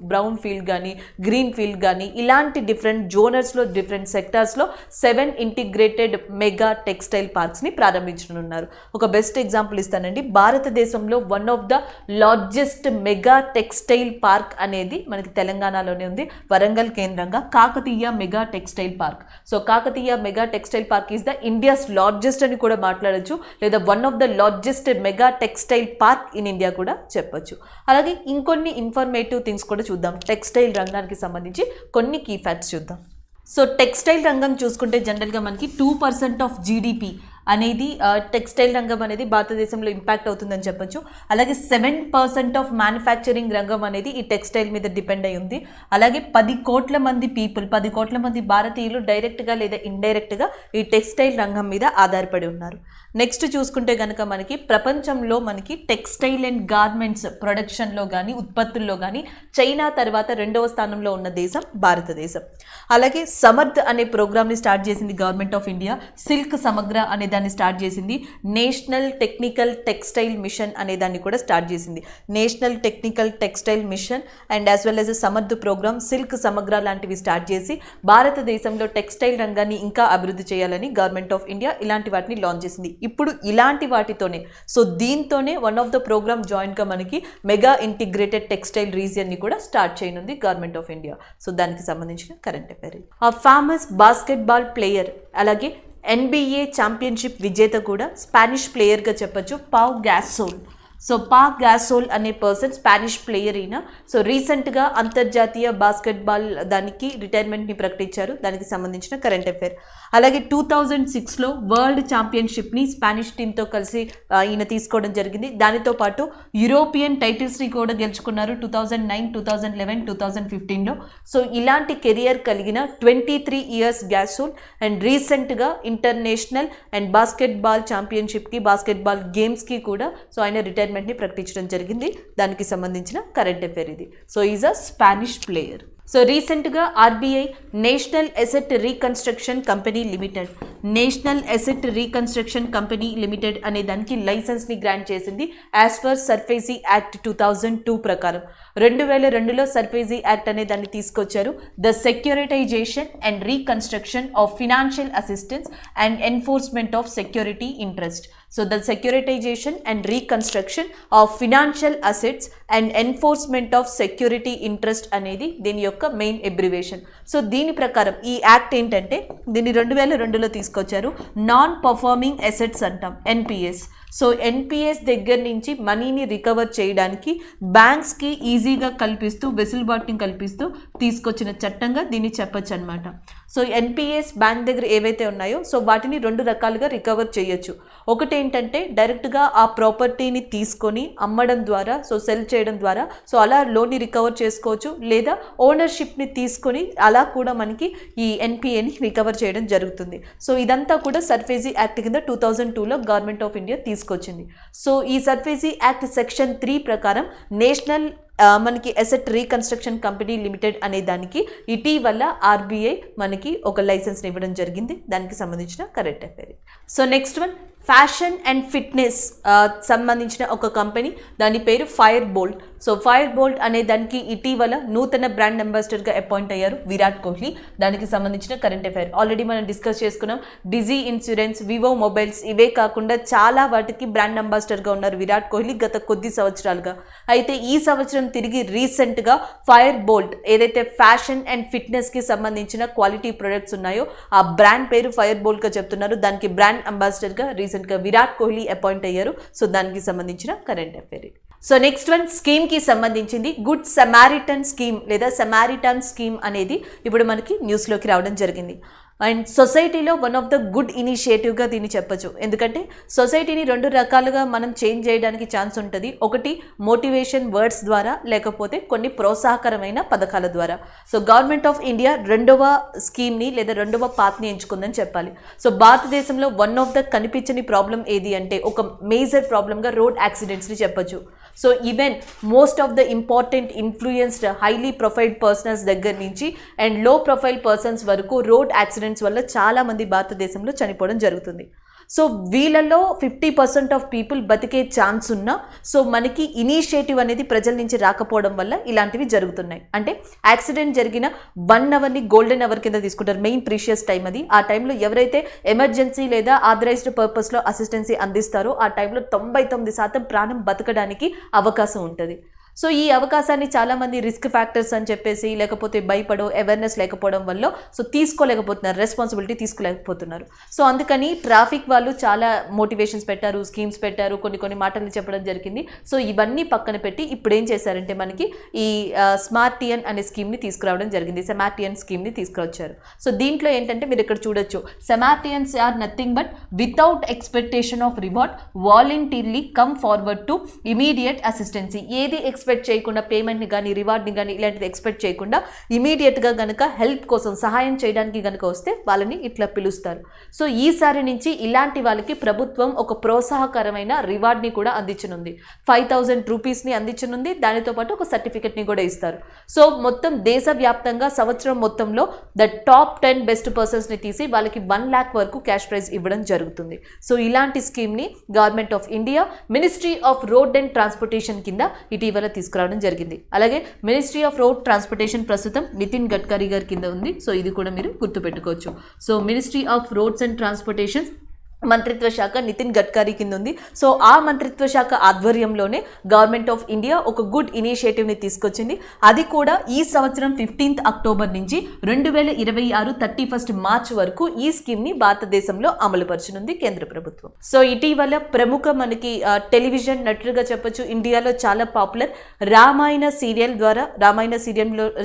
బ్రౌన్ ఫీల్డ్ కానీ, గ్రీన్ ఫీల్డ్ కానీ ఇలాంటి డిఫరెంట్ జోనర్స్లో, డిఫరెంట్ సెక్టార్స్లో 7 ఇంటిగ్రేటెడ్ మెగా టెక్స్టైల్ పార్క్స్ని ప్రారంభించనున్నారు. ఒక బెస్ట్ ఎగ్జాంపుల్ ఇస్తానండి. భారతదేశంలో one of the largest mega textile park అనేది మనకి తెలంగాణలోనే ఉంది, వరంగల్ కేంద్రంగా Kakatiya mega textile park. So Kakatiya mega textile park is the India's largest అని కూడా మాట్లాడచ్చు, లేదా one of the largest mega textile park in India కూడా చెప్పొచ్చు. అలాగే ఇంకొన్ని ఇన్ఫర్మేటివ్ థింగ్స్ కూడా చూద్దాం. టెక్స్టైల్ రంగానికి సంబంధించి కొన్ని కీ ఫ్యాక్ట్స్ చూద్దాం. సో టెక్స్టైల్ రంగం చూసుకుంటే జనరల్గా మనకి 2% ఆఫ్ జీడిపి అనేది టెక్స్టైల్ రంగం అనేది భారతదేశంలో ఇంపాక్ట్ అవుతుందని చెప్పొచ్చు. అలాగే 7% ఆఫ్ మ్యానుఫ్యాక్చరింగ్ రంగం అనేది ఈ టెక్స్టైల్ మీద డిపెండ్ అయి ఉంది. అలాగే 10 కోట్ల మంది భారతీయులు డైరెక్ట్గా లేదా ఇండైరెక్ట్గా ఈ టెక్స్టైల్ రంగం మీద ఆధారపడి ఉన్నారు. నెక్స్ట్ చూసుకుంటే కనుక మనకి ప్రపంచంలో మనకి టెక్స్టైల్ అండ్ గార్మెంట్స్ ప్రొడక్షన్లో కానీ ఉత్పత్తుల్లో కానీ చైనా తర్వాత 2వ స్థానంలో ఉన్న దేశం భారతదేశం. అలాగే సమర్థ్ అనే ప్రోగ్రామ్ని స్టార్ట్ చేసింది గవర్నమెంట్ ఆఫ్ ఇండియా. సిల్క్ సమగ్ర అనే దాన్ని స్టార్ట్ చేసింది. నేషనల్ టెక్నికల్ టెక్స్టైల్ మిషన్ అనే దాన్ని కూడా స్టార్ట్ చేసింది. National technical textile mission and as well as Samarth programme, silk Samagra లాంటివి స్టార్ట్ చేసి భారతదేశంలో టెక్స్టైల్ రంగాన్ని ఇంకా అభివృద్ధి చేయాలని గవర్నమెంట్ ఆఫ్ ఇండియా ఇలాంటి వాటిని లాంచ్ చేసింది. ఇప్పుడు ఇలాంటి వాటితోనే దీంతోనే వన్ ఆఫ్ ద ప్రోగ్రామ్ జాయింట్గా మనకి మెగా ఇంటిగ్రేటెడ్ టెక్స్టైల్ రీజియన్ని కూడా స్టార్ట్ చేయనుంది గవర్నమెంట్ ఆఫ్ ఇండియా. దానికి సంబంధించిన కరెంట్ అఫైర్. ఆ ఫేమస్ బాస్కెట్బాల్ ప్లేయర్ అలాగే NBA ఛాంపియన్షిప్ విజేత కూడా స్పానిష్ ప్లేయర్గా చెప్పొచ్చు, పావ్ గ్యాసోల్. పావ్ గ్యాసోల్ అనే పర్సన్ స్పానిష్ ప్లేయర్ అయినా రీసెంట్గా అంతర్జాతీయ బాస్కెట్బాల్ దానికి రిటైర్మెంట్ని ప్రకటించారు. దానికి సంబంధించిన కరెంట్ అఫైర్. అలాగే 2006లో వరల్డ్ ఛాంపియన్షిప్ని స్పానిష్ టీంతో కలిసి ఈయన తీసుకోవడం జరిగింది. దానితో పాటు యూరోపియన్ టైటిల్స్ని కూడా గెలుచుకున్నారు 2009, 2011, 2015లో. ఇలాంటి కెరియర్ కలిగిన 23 ఇయర్స్ గ్యాసోల్ అండ్ రీసెంట్గా ఇంటర్నేషనల్ అండ్ బాస్కెట్బాల్ ఛాంపియన్షిప్కి బాస్కెట్బాల్ గేమ్స్కి కూడా ఆయన రిటైర్మెంట్ని ప్రకటించడం జరిగింది. దానికి సంబంధించిన కరెంట్ అఫైర్ ఇది. Is a Spanish player. రీసెంట్గా RBI national asset reconstruction company limited అనే దానికి లైసెన్స్ని గ్రాంట్ చేసింది యాజ్ పర్ సర్ఫేసీ యాక్ట్ 2002 ప్రకారం. 2002లో సర్ఫేసీ యాక్ట్ అనే దాన్ని తీసుకొచ్చారు. The securitisation and reconstruction of financial assistance and enforcement of security interest. the securitization and reconstruction of financial assets and enforcement of security interest అనేది దీని యొక్క main abbreviation. దీని ప్రకారం ఈ యాక్ట్ ఏంటంటే దీన్ని 2002లో తీసుకొచ్చారు. నాన్ పర్ఫార్మింగ్ అసెట్స్ అంటాం, ఎన్పిఎస్. ఎన్పిఎస్ దగ్గర నుంచి మనీని రికవర్ చేయడానికి బ్యాంక్స్కి ఈజీగా వెసులుబాటుని కల్పిస్తూ తీసుకొచ్చిన చట్టంగా దీన్ని చెప్పొచ్చు అనమాట. ఎన్పిఎస్ బ్యాంక్ దగ్గర ఏవైతే ఉన్నాయో వాటిని 2 రకాలుగా రికవర్ చేయొచ్చు. ఒకటి ఏంటంటే డైరెక్ట్గా ఆ ప్రాపర్టీని తీసుకొని అమ్మడం ద్వారా సెల్ చేయడం ద్వారా అలా లోన్ని రికవర్ చేసుకోవచ్చు. లేదా ఓనర్షిప్ని తీసుకొని అలా కూడా మనకి ఈ ఎన్పిఏని రికవర్ చేయడం జరుగుతుంది. ఇదంతా కూడా సర్ఫేసీ యాక్ట్ కింద 2002లో గవర్నమెంట్ ఆఫ్ ఇండియా తీసుకొచ్చింది. ఈ సర్ఫేసీ యాక్ట్ సెక్షన్ 3 ప్రకారం నేషనల్ మనకి అసెట్ రీకన్స్ట్రక్షన్ కంపెనీ లిమిటెడ్ అనే దానికి ఇటీవల ఆర్బీఐ మనకి ఒక లైసెన్స్ ఇవ్వడం జరిగింది. దానికి సంబంధించిన current affair. Next one fashion and fitness సంబంధించిన ఒక కంపెనీ, దాని పేరు ఫైర్ బోల్ట్. ఫైర్ బోల్ట్ అనే దానికి ఇటీవల నూతన బ్రాండ్ అంబాసిడర్గా అపాయింట్ అయ్యారు విరాట్ కోహ్లీ. దానికి సంబంధించిన కరెంట్ అఫైర్ ఆల్రెడీ మనం డిస్కస్ చేసుకున్నాం. డిజీ ఇన్సూరెన్స్, వివో మొబైల్స్ ఇవే కాకుండా చాలా వాటికి బ్రాండ్ అంబాసిడర్గా ఉన్నారు విరాట్ కోహ్లీ గత కొద్ది సంవత్సరాలుగా. అయితే ఈ సంవత్సరం తిరిగి రీసెంట్గా ఫైర్ బోల్ట్ ఏదైతే ఫ్యాషన్ అండ్ ఫిట్నెస్కి సంబంధించిన క్వాలిటీ ప్రొడక్ట్స్ ఉన్నాయో ఆ బ్రాండ్ పేరు ఫైర్ బోల్ట్గా చెప్తున్నారు. దానికి బ్రాండ్ అంబాసిడర్గా రీసెంట్గా విరాట్ కోహ్లీ అపాయింట్ అయ్యారు. దానికి సంబంధించిన కరెంట్ అఫైర్. నెక్స్ట్ వన్ స్కీమ్కి సంబంధించింది. గుడ్ సమారిటన్ స్కీమ్ లేదా సమారిటన్ స్కీమ్ అనేది ఇప్పుడు మనకి న్యూస్లోకి రావడం జరిగింది. అండ్ సొసైటీలో వన్ ఆఫ్ ద గుడ్ ఇనిషియేటివ్గా దీన్ని చెప్పచ్చు. ఎందుకంటే సొసైటీని 2 రకాలుగా మనం చేంజ్ చేయడానికి ఛాన్స్ ఉంటుంది. ఒకటి మోటివేషన్ వర్డ్స్ ద్వారా, లేకపోతే కొన్ని ప్రోత్సాహకరమైన పథకాల ద్వారా. గవర్నమెంట్ ఆఫ్ ఇండియా 2వ స్కీమ్ని లేదా 2వ పాత్ని ఎంచుకుందని చెప్పాలి. భారతదేశంలో వన్ ఆఫ్ ద కనిపించని ప్రాబ్లం ఏది అంటే ఒక మేజర్ ప్రాబ్లంగా రోడ్ యాక్సిడెంట్స్ని చెప్పచ్చు. Even most of the important influenced highly profiled personals దగ్గర నుంచి అండ్ లో ప్రొఫైల్ పర్సన్స్ వరకు రోడ్ యాక్సిడెంట్స్ వల్ల చాలా మంది భారతదేశంలో చనిపోవడం జరుగుతుంది. వీళ్ళలో 50% ఆఫ్ పీపుల్ బతికే ఛాన్స్ ఉన్నా మనకి ఇనిషియేటివ్ అనేది ప్రజల నుంచి రాకపోవడం వల్ల ఇలాంటివి జరుగుతున్నాయి. అంటే యాక్సిడెంట్ జరిగిన 1 అవర్ని గోల్డెన్ అవర్ కింద తీసుకుంటారు, మెయిన్ ప్రీషియస్ టైం అది. ఆ టైంలో ఎవరైతే ఎమర్జెన్సీ లేదా ఆథరైజ్డ్ పర్పస్లో అసిస్టెన్సీ అందిస్తారో ఆ టైంలో 99% ప్రాణం బతకడానికి అవకాశం ఉంటుంది. సో ఈ అవకాశాన్ని చాలామంది రిస్క్ ఫ్యాక్టర్స్ అని చెప్పేసి లేకపోతే భయపడో అవేర్నెస్ లేకపోవడం వల్ల సో తీసుకోలేకపోతున్నారు, రెస్పాన్సిబిలిటీ తీసుకోలేకపోతున్నారు. సో అందుకని ట్రాఫిక్ వాళ్ళు చాలా మోటివేషన్స్ పెట్టారు, స్కీమ్స్ పెట్టారు, కొన్ని మాటలు చెప్పడం జరిగింది. సో ఇవన్నీ పక్కన పెట్టి ఇప్పుడు ఏం చేశారంటే మనకి ఈ స్మార్టియన్ అనే స్కీమ్ని తీసుకురావడం జరిగింది, సెమాటియన్ స్కీమ్ని తీసుకురొచ్చారు. సో దీంట్లో ఏంటంటే మీరు ఇక్కడ చూడొచ్చు, Samaritans are nothing but without expectation of reward voluntarily come forward to immediate assistancy. ఏది ఎక్స్పెక్ట్ చేయకుండా పేమెంట్ని కానీ రివార్డ్ని కానీ ఇలాంటిది ఎక్స్పెక్ట్ చేయకుండా ఇమీడియట్గా కనుక హెల్ప్ కోసం సహాయం చేయడానికి కనుక వస్తే వాళ్ళని ఇట్లా పిలుస్తారు. సో ఈసారి నుంచి ఇలాంటి వాళ్ళకి ప్రభుత్వం ఒక ప్రోత్సాహకరమైన రివార్డ్ని కూడా అందించనుంది, 5,000 రూపీస్ని అందించనుంది. దానితో పాటు ఒక సర్టిఫికెట్ని కూడా ఇస్తారు. సో మొత్తం దేశవ్యాప్తంగా సంవత్సరం మొత్తంలో ద టాప్ 10 బెస్ట్ పర్సన్స్ని తీసి వాళ్ళకి 1 lakh వరకు క్యాష్ ప్రైజ్ ఇవ్వడం జరుగుతుంది. సో ఇలాంటి స్కీమ్ని government of India ministry of road and transportation కింద ఇటీవల తీసుకురావడం జరిగింది. అలాగే మినిస్ట్రీ ఆఫ్ రోడ్ ట్రాన్స్పోర్టేషన్ ప్రస్తుతం నితిన్ గడ్కరీ గారి కింద ఉంది. సో ఇది కూడా మీరు గుర్తుపెట్టుకోవచ్చు. So ministry of roads and transportation మంత్రిత్వ శాఖ నితిన్ గడ్కరీ కింద ఉంది. సో ఆ మంత్రిత్వ శాఖ ఆధ్వర్యంలోనే గవర్నమెంట్ ఆఫ్ ఇండియా ఒక గుడ్ ఇనిషియేటివ్ని తీసుకొచ్చింది. అది కూడా ఈ సంవత్సరం 15th అక్టోబర్ నుంచి 2026 31st మార్చ్ వరకు ఈ స్కీమ్ని భారతదేశంలో అమలుపరచనుంది కేంద్ర ప్రభుత్వం. సో ఇటీవల ప్రముఖ మనకి టెలివిజన్ నటుడుగా చెప్పొచ్చు, ఇండియాలో చాలా పాపులర్ రామాయణ సీరియల్ ద్వారా, రామాయణ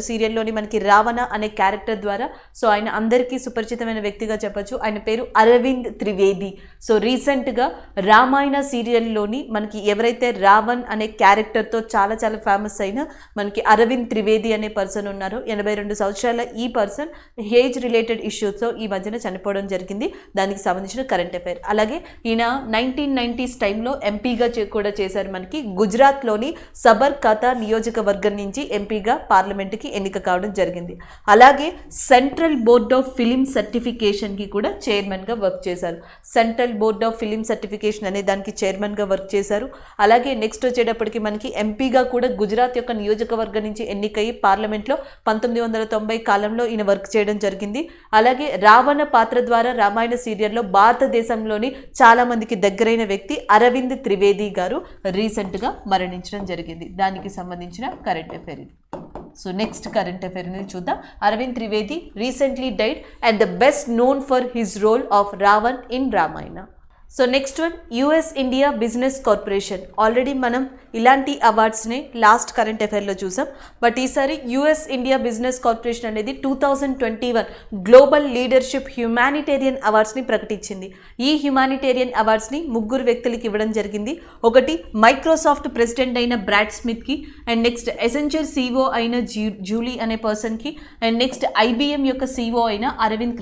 సీరియల్లోని మనకి రావణ అనే క్యారెక్టర్ ద్వారా సో ఆయన అందరికీ సుపరిచితమైన వ్యక్తిగా చెప్పొచ్చు. ఆయన పేరు అరవింద్ త్రివేది. సో రీసెంట్గా రామాయణ సీరియల్లోని మనకి ఎవరైతే రావణ్ అనే క్యారెక్టర్తో చాలా ఫేమస్ అయిన మనకి అరవింద్ త్రివేది అనే పర్సన్ ఉన్నారో, 82 సంవత్సరాల ఈ పర్సన్ ఏజ్ రిలేటెడ్ ఇష్యూస్తో ఈ మధ్యన చనిపోవడం జరిగింది. దానికి సంబంధించిన కరెంట్ అఫైర్. అలాగే ఈయన 1990s టైంలో ఎంపీగా కూడా చేశారు. మనకి గుజరాత్లోని సబర్కాతా నియోజకవర్గం నుంచి ఎంపీగా పార్లమెంట్కి ఎన్నిక కావడం జరిగింది. అలాగే సెంట్రల్ బోర్డ్ ఆఫ్ ఫిలిం సర్టిఫికేషన్కి కూడా చైర్మన్గా వర్క్ చేశారు. Central board of film certification అనే దానికి చైర్మన్గా వర్క్ చేశారు. అలాగే నెక్స్ట్ వచ్చేటప్పటికి మనకి ఎంపీగా కూడా గుజరాత్ యొక్క నియోజకవర్గం నుంచి ఎన్నికయ్యి పార్లమెంట్లో 1990 కాలంలో ఈయన వర్క్ చేయడం జరిగింది. అలాగే రావణ పాత్ర ద్వారా రామాయణ సీరియల్లో భారతదేశంలోని చాలా మందికి దగ్గరైన వ్యక్తి అరవింద్ త్రివేది గారు రీసెంట్గా మరణించడం జరిగింది. దానికి సంబంధించిన కరెంట్ అఫైర్ ఇది. సో నెక్స్ట్ కరెంట్ అఫైర్ ని చూద్దాం. Arvind Trivedi recently died and the best known for his role of Ravan in Ramayana. So next one, US India business corporation. Already మనం ఇలాంటి అవార్డ్స్ని లాస్ట్ కరెంట్ అఫైర్లో చూసాం. బట్ ఈసారి యుఎస్ ఇండియా బిజినెస్ కార్పొరేషన్ అనేది 2021 global leadership humanitarian అవార్డ్స్ని ప్రకటించింది. ఈ humanitarian అవార్డ్స్ని 3 వ్యక్తులకి ఇవ్వడం జరిగింది. ఒకటి మైక్రోసాఫ్ట్ ప్రెసిడెంట్ అయిన బ్రాడ్ స్మిత్కి, అండ్ నెక్స్ట్ ఎసెంచర్ సిఓ అయిన జూలీ అనే పర్సన్కి, అండ్ నెక్స్ట్ ఐబిఎం యొక్క సిఓ అయిన Arvind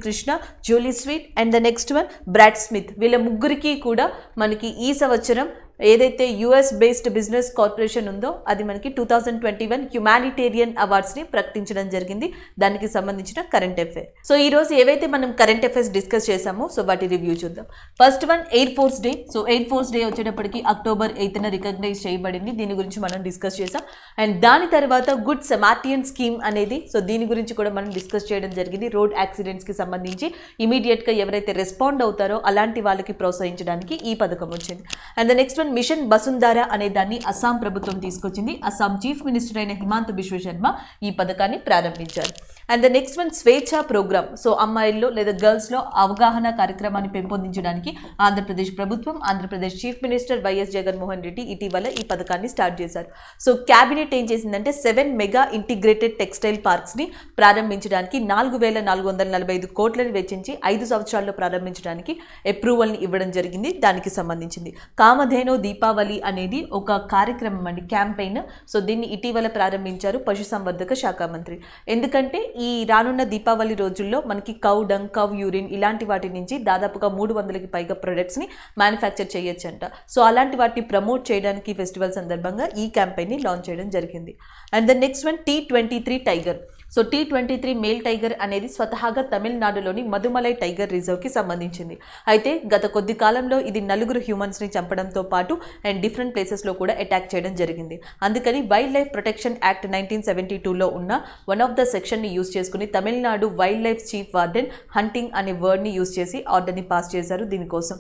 Krishna, Julie Sweet, and the next one Brad Smith. వీళ్ళ 3కి కూడా మనకి ఈ సంవత్సరం ఏదైతే యుఎస్ బేస్డ్ బిజినెస్ కార్పొరేషన్ ఉందో అది మనకి 2021 హ్యుమానిటేరియన్ అవార్డ్స్ని ప్రకటించడం జరిగింది. దానికి సంబంధించిన కరెంట్ అఫైర్. సో ఈరోజు ఏవైతే మనం కరెంట్ అఫైర్స్ డిస్కస్ చేసామో సో వాటి రివ్యూ చూద్దాం. First one air Force day. So air Force day వచ్చేటప్పటికి October 8th రికగ్నైజ్ చేయబడింది. దీని గురించి మనం డిస్కస్ చేసాం. అండ్ దాని తర్వాత గుడ్ సెమాటియన్ స్కీమ్ అనేది, సో దీని గురించి కూడా మనం డిస్కస్ చేయడం జరిగింది. రోడ్ యాక్సిడెంట్స్కి సంబంధించి ఇమీడియట్గా ఎవరైతే రెస్పాండ్ అవుతారో అలాంటి వాళ్ళకి ప్రోత్సహించడానికి ఈ పథకం వచ్చింది. And the next one mission Vasundhara అనే దాన్ని అస్సాం ప్రభుత్వం తీసుకొచ్చింది. అస్సాం చీఫ్ మినిస్టర్ అయిన హిమాంత బిశ్వ శర్మ ఈ పథకాన్ని ప్రారంభించారు. అండ్ ద నెక్స్ట్ వన్ స్వేచ్ఛ ప్రోగ్రామ్. సో అమ్మాయిల్లో లేదా గర్ల్స్లో అవగాహన కార్యక్రమాన్ని పెంపొందించడానికి ఆంధ్రప్రదేశ్ ప్రభుత్వం, Andhra Pradesh chief minister YS Jaganmohan Reddy ఇటీవల ఈ పథకాన్ని స్టార్ట్ చేశారు. సో క్యాబినెట్ ఏం చేసిందంటే 7 మెగా ఇంటిగ్రేటెడ్ టెక్స్టైల్ పార్క్స్ని ప్రారంభించడానికి 4,445 కోట్లను వెచ్చించి 5 సంవత్సరాల్లో ప్రారంభించడానికి అప్రూవల్ని ఇవ్వడం జరిగింది. దానికి సంబంధించింది కామధేను దీపావళి అనేది ఒక కార్యక్రమం అండి, క్యాంపెయిన్. సో దీన్ని ఇటీవల ప్రారంభించారు పశుసంవర్ధక శాఖ మంత్రి. ఎందుకంటే ఈ రానున్న దీపావళి రోజుల్లో మనకి కౌ డంగ్, కౌ యూరిన్ ఇలాంటి వాటి నుంచి దాదాపుగా 300కి పైగా ప్రొడక్ట్స్ని మ్యానుఫ్యాక్చర్ చేయొచ్చంట. సో అలాంటి వాటిని ప్రమోట్ చేయడానికి ఫెస్టివల్ సందర్భంగా ఈ క్యాంపెయిన్ని లాంచ్ చేయడం జరిగింది. And the next one T23 tiger. So T23 male tiger అనేది స్వతహాగా తమిళనాడులోని మధుమలై టైగర్ రిజర్వ్కి సంబంధించింది. అయితే గత కొద్ది కాలంలో ఇది 4 హ్యూమన్స్ని చంపడంతో పాటు అండ్ డిఫరెంట్ ప్లేసెస్లో కూడా అటాక్ చేయడం జరిగింది. అందుకని వైల్డ్ లైఫ్ ప్రొటెక్షన్ యాక్ట్ 1972లో ఉన్న వన్ ఆఫ్ ద సెక్షన్ని యూజ్ చేసుకుని Tamil Nadu wild life chief warden hunting అనే వర్డ్ని యూజ్ చేసి ఆర్డర్ని పాస్ చేశారు దీనికోసం.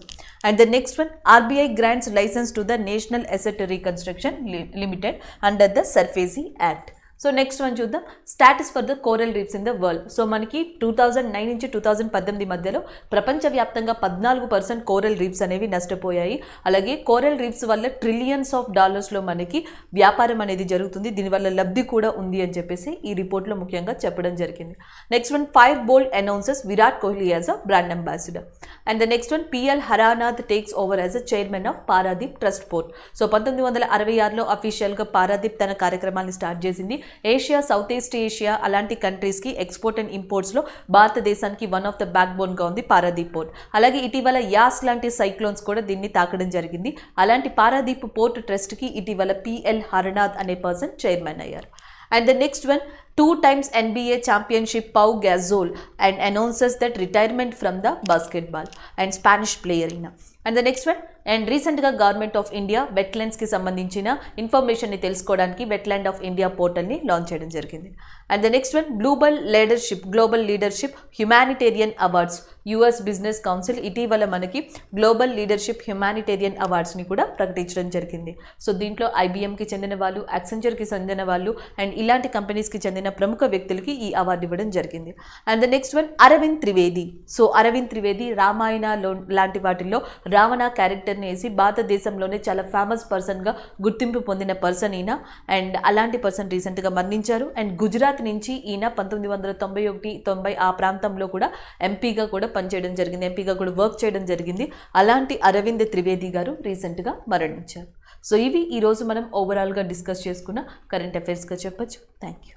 And the next one, RBI grants license to the National Asset Reconstruction Limited under the SARFAESI Act. So next one చూద్దాం, status for the coral reefs in the world. So మనకి 2009 నుంచి 2018 మధ్యలో ప్రపంచవ్యాప్తంగా 14% coral reefs అనేవి నష్టపోయాయి. అలాగే coral reefs వల్ల trillions of డాలర్స్లో మనకి వ్యాపారం అనేది జరుగుతుంది, దీనివల్ల లబ్ధి కూడా ఉంది అని చెప్పేసి ఈ రిపోర్ట్లో ముఖ్యంగా చెప్పడం జరిగింది. Next one, Fire Boltt announces Virat Kohli as a brand ambassador. And the next one, PL Haranath takes over as a chairman of Paradip trust port. So 1966లో అఫీషియల్గా పారాదీప్ తన కార్యక్రమాన్ని స్టార్ట్ చేసింది. ఏషియా, సౌత్ ఈస్ట్ ఏషియా అలాంటి కంట్రీస్కి ఎక్స్పోర్ట్ అండ్ ఇంపోర్ట్స్లో భారతదేశానికి వన్ ఆఫ్ ద బ్యాక్ బోన్గా ఉంది Paradip port. అలాగే ఇటీవల యాస్ లాంటి సైక్లోన్స్ కూడా దీన్ని తాకడం జరిగింది. అలాంటి పారాదీప్ పోర్ట్ ట్రస్ట్కి ఇటీవల PL హరనాథ్ అనే పర్సన్ చైర్మన్ అయ్యారు. And the next one, 2 times NBA championship Pau Gasol and announces that retirement from the basketball and Spanish player ina. And the next one, and రీసెంట్గా గవర్నమెంట్ ఆఫ్ ఇండియా వెట్లాండ్స్కి సంబంధించిన ఇన్ఫర్మేషన్ని తెలుసుకోవడానికి wetland of India పోర్టల్ని launch చేయడం జరిగింది. And the next one, global leadership humanitarian awards. US business council ఇటీవల మనకి global leadership humanitarian అవార్డ్స్ని కూడా ప్రకటించడం జరిగింది. సో దీంట్లో IBMకి చెందిన వాళ్ళు, యాక్సెంచర్కి చెందిన వాళ్ళు అండ్ ఇలాంటి కంపెనీస్కి చెందిన ప్రముఖ వ్యక్తులకి ఈ అవార్డు ఇవ్వడం జరిగింది. And the next one, Arvind Trivedi. So Arvind Trivedi రామాయణలో లాంటి వాటిల్లో రావణ క్యారెక్టర్ వేసి భారతదేశంలోనే చాలా ఫేమస్ పర్సన్గా గుర్తింపు పొందిన పర్సన్ ఈయన. అండ్ అలాంటి పర్సన్ రీసెంట్గా మరణించారు. అండ్ గుజరాత్ నుంచి ఈయన 1991-90 ఆ ప్రాంతంలో కూడా ఎంపీగా కూడా పనిచేయడం జరిగింది, ఎంపీగా కూడా వర్క్ చేయడం జరిగింది. అలాంటి అరవింద్ త్రివేది గారు రీసెంట్గా మరణించారు. సో ఇవి ఈరోజు మనం ఓవరాల్గా డిస్కస్ చేసుకున్న కరెంట్ అఫైర్స్గా చెప్పొచ్చు. Thank you.